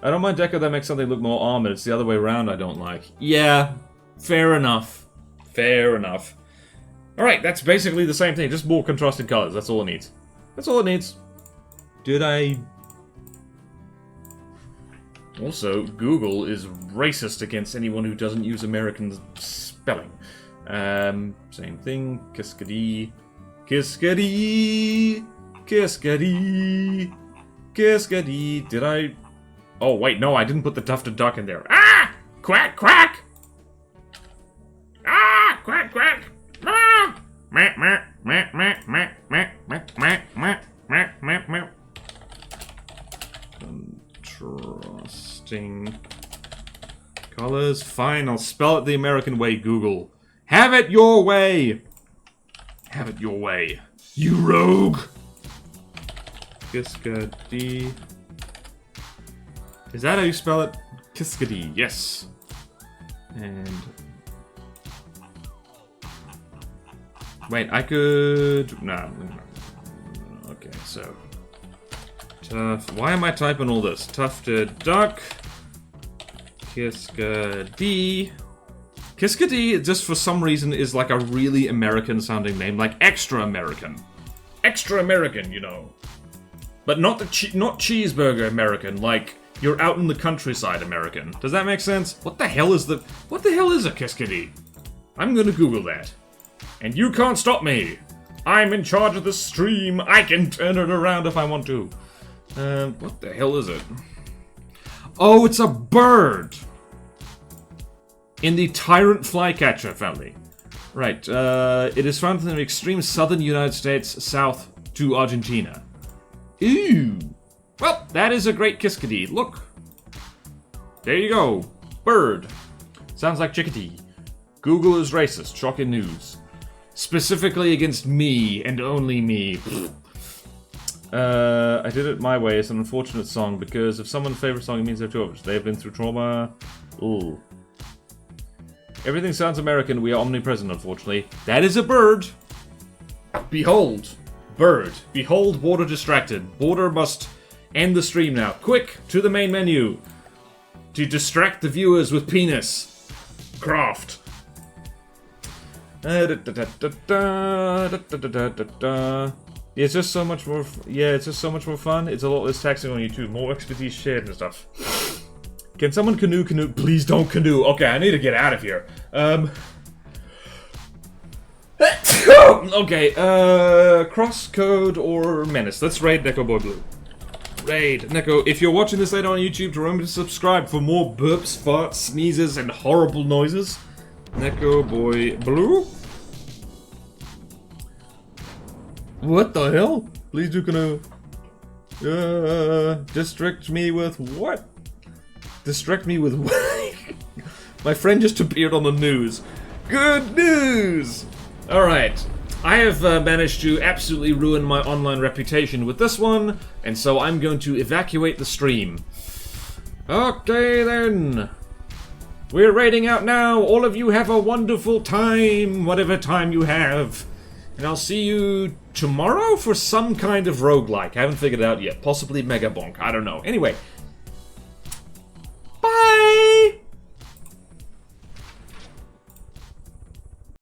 I don't mind deco that makes something look more armored. It's the other way around I don't like. Yeah, fair enough. Fair enough. Alright, that's basically the same thing. Just more contrasted colors. That's all it needs. That's all it needs. Did I... Also, Google is racist against anyone who doesn't use American spelling. Same thing. Kiskadee. Kiskadee. Kiskadee. Kiskadee. Did I... Oh, wait, no, I didn't put the tufted duck in there. Ah! Quack, quack! Ah! Quack, quack! Ah! Meh, meh, meh, meh, meh, meh, meh, meh, meh, meh, meh, meh. Interesting. Colors. Fine, I'll spell it the American way, Google. Have it your way! Have it your way. You rogue! Kiskadee. Is that how you spell it? Kiskadee, yes. And... Wait, I could... No. Okay, so... Tough. Why am I typing all this? Tufted duck. Kiskadee. Kiskadee, just for some reason, is like a really American-sounding name. Like, extra American. Extra American, you know. But not not cheeseburger American, like, you're out in the countryside American. Does that make sense? What the hell is a Kiskadee? I'm gonna Google that. And you can't stop me! I'm in charge of the stream. I can turn it around if I want to. What the hell is it? Oh, it's a bird! In the tyrant flycatcher family. Right, it is found in the extreme southern United States, south to Argentina. Ooh! Well, that is a great Kiskadee. Look! There you go. Bird. Sounds like chickadee. Google is racist. Shocking news. Specifically against me, and only me. I did it my way. It's an unfortunate song, because if someone's favorite song, it means they're too old. They've been through trauma. Ooh. Everything sounds American. We are omnipresent, unfortunately. That is a bird. Behold. Bird. Behold, Border distracted. Border must end the stream now. Quick, to the main menu. To distract the viewers with penis. Craft. It's just so much more. Yeah, it's just so much more fun. It's a lot less taxing on YouTube. More expertise shared and stuff. Can someone canoe? Please don't canoe. Okay, I need to get out of here. Okay, crosscode or menace. Let's raid Neko Boy Blue. Raid Neko. If you're watching this later on YouTube, remember to subscribe for more burps, farts, sneezes, and horrible noises. Neko Boy Blue. What the hell? Please do canoe. Distract me with what? Distract me with what? My friend just appeared on the news. Good news! Alright. I have managed to absolutely ruin my online reputation with this one, and so I'm going to evacuate the stream. Okay then. We're raiding out now. All of you have a wonderful time, whatever time you have. And I'll see you tomorrow for some kind of roguelike. I haven't figured it out yet. Possibly Mega Bonk. I don't know. Anyway,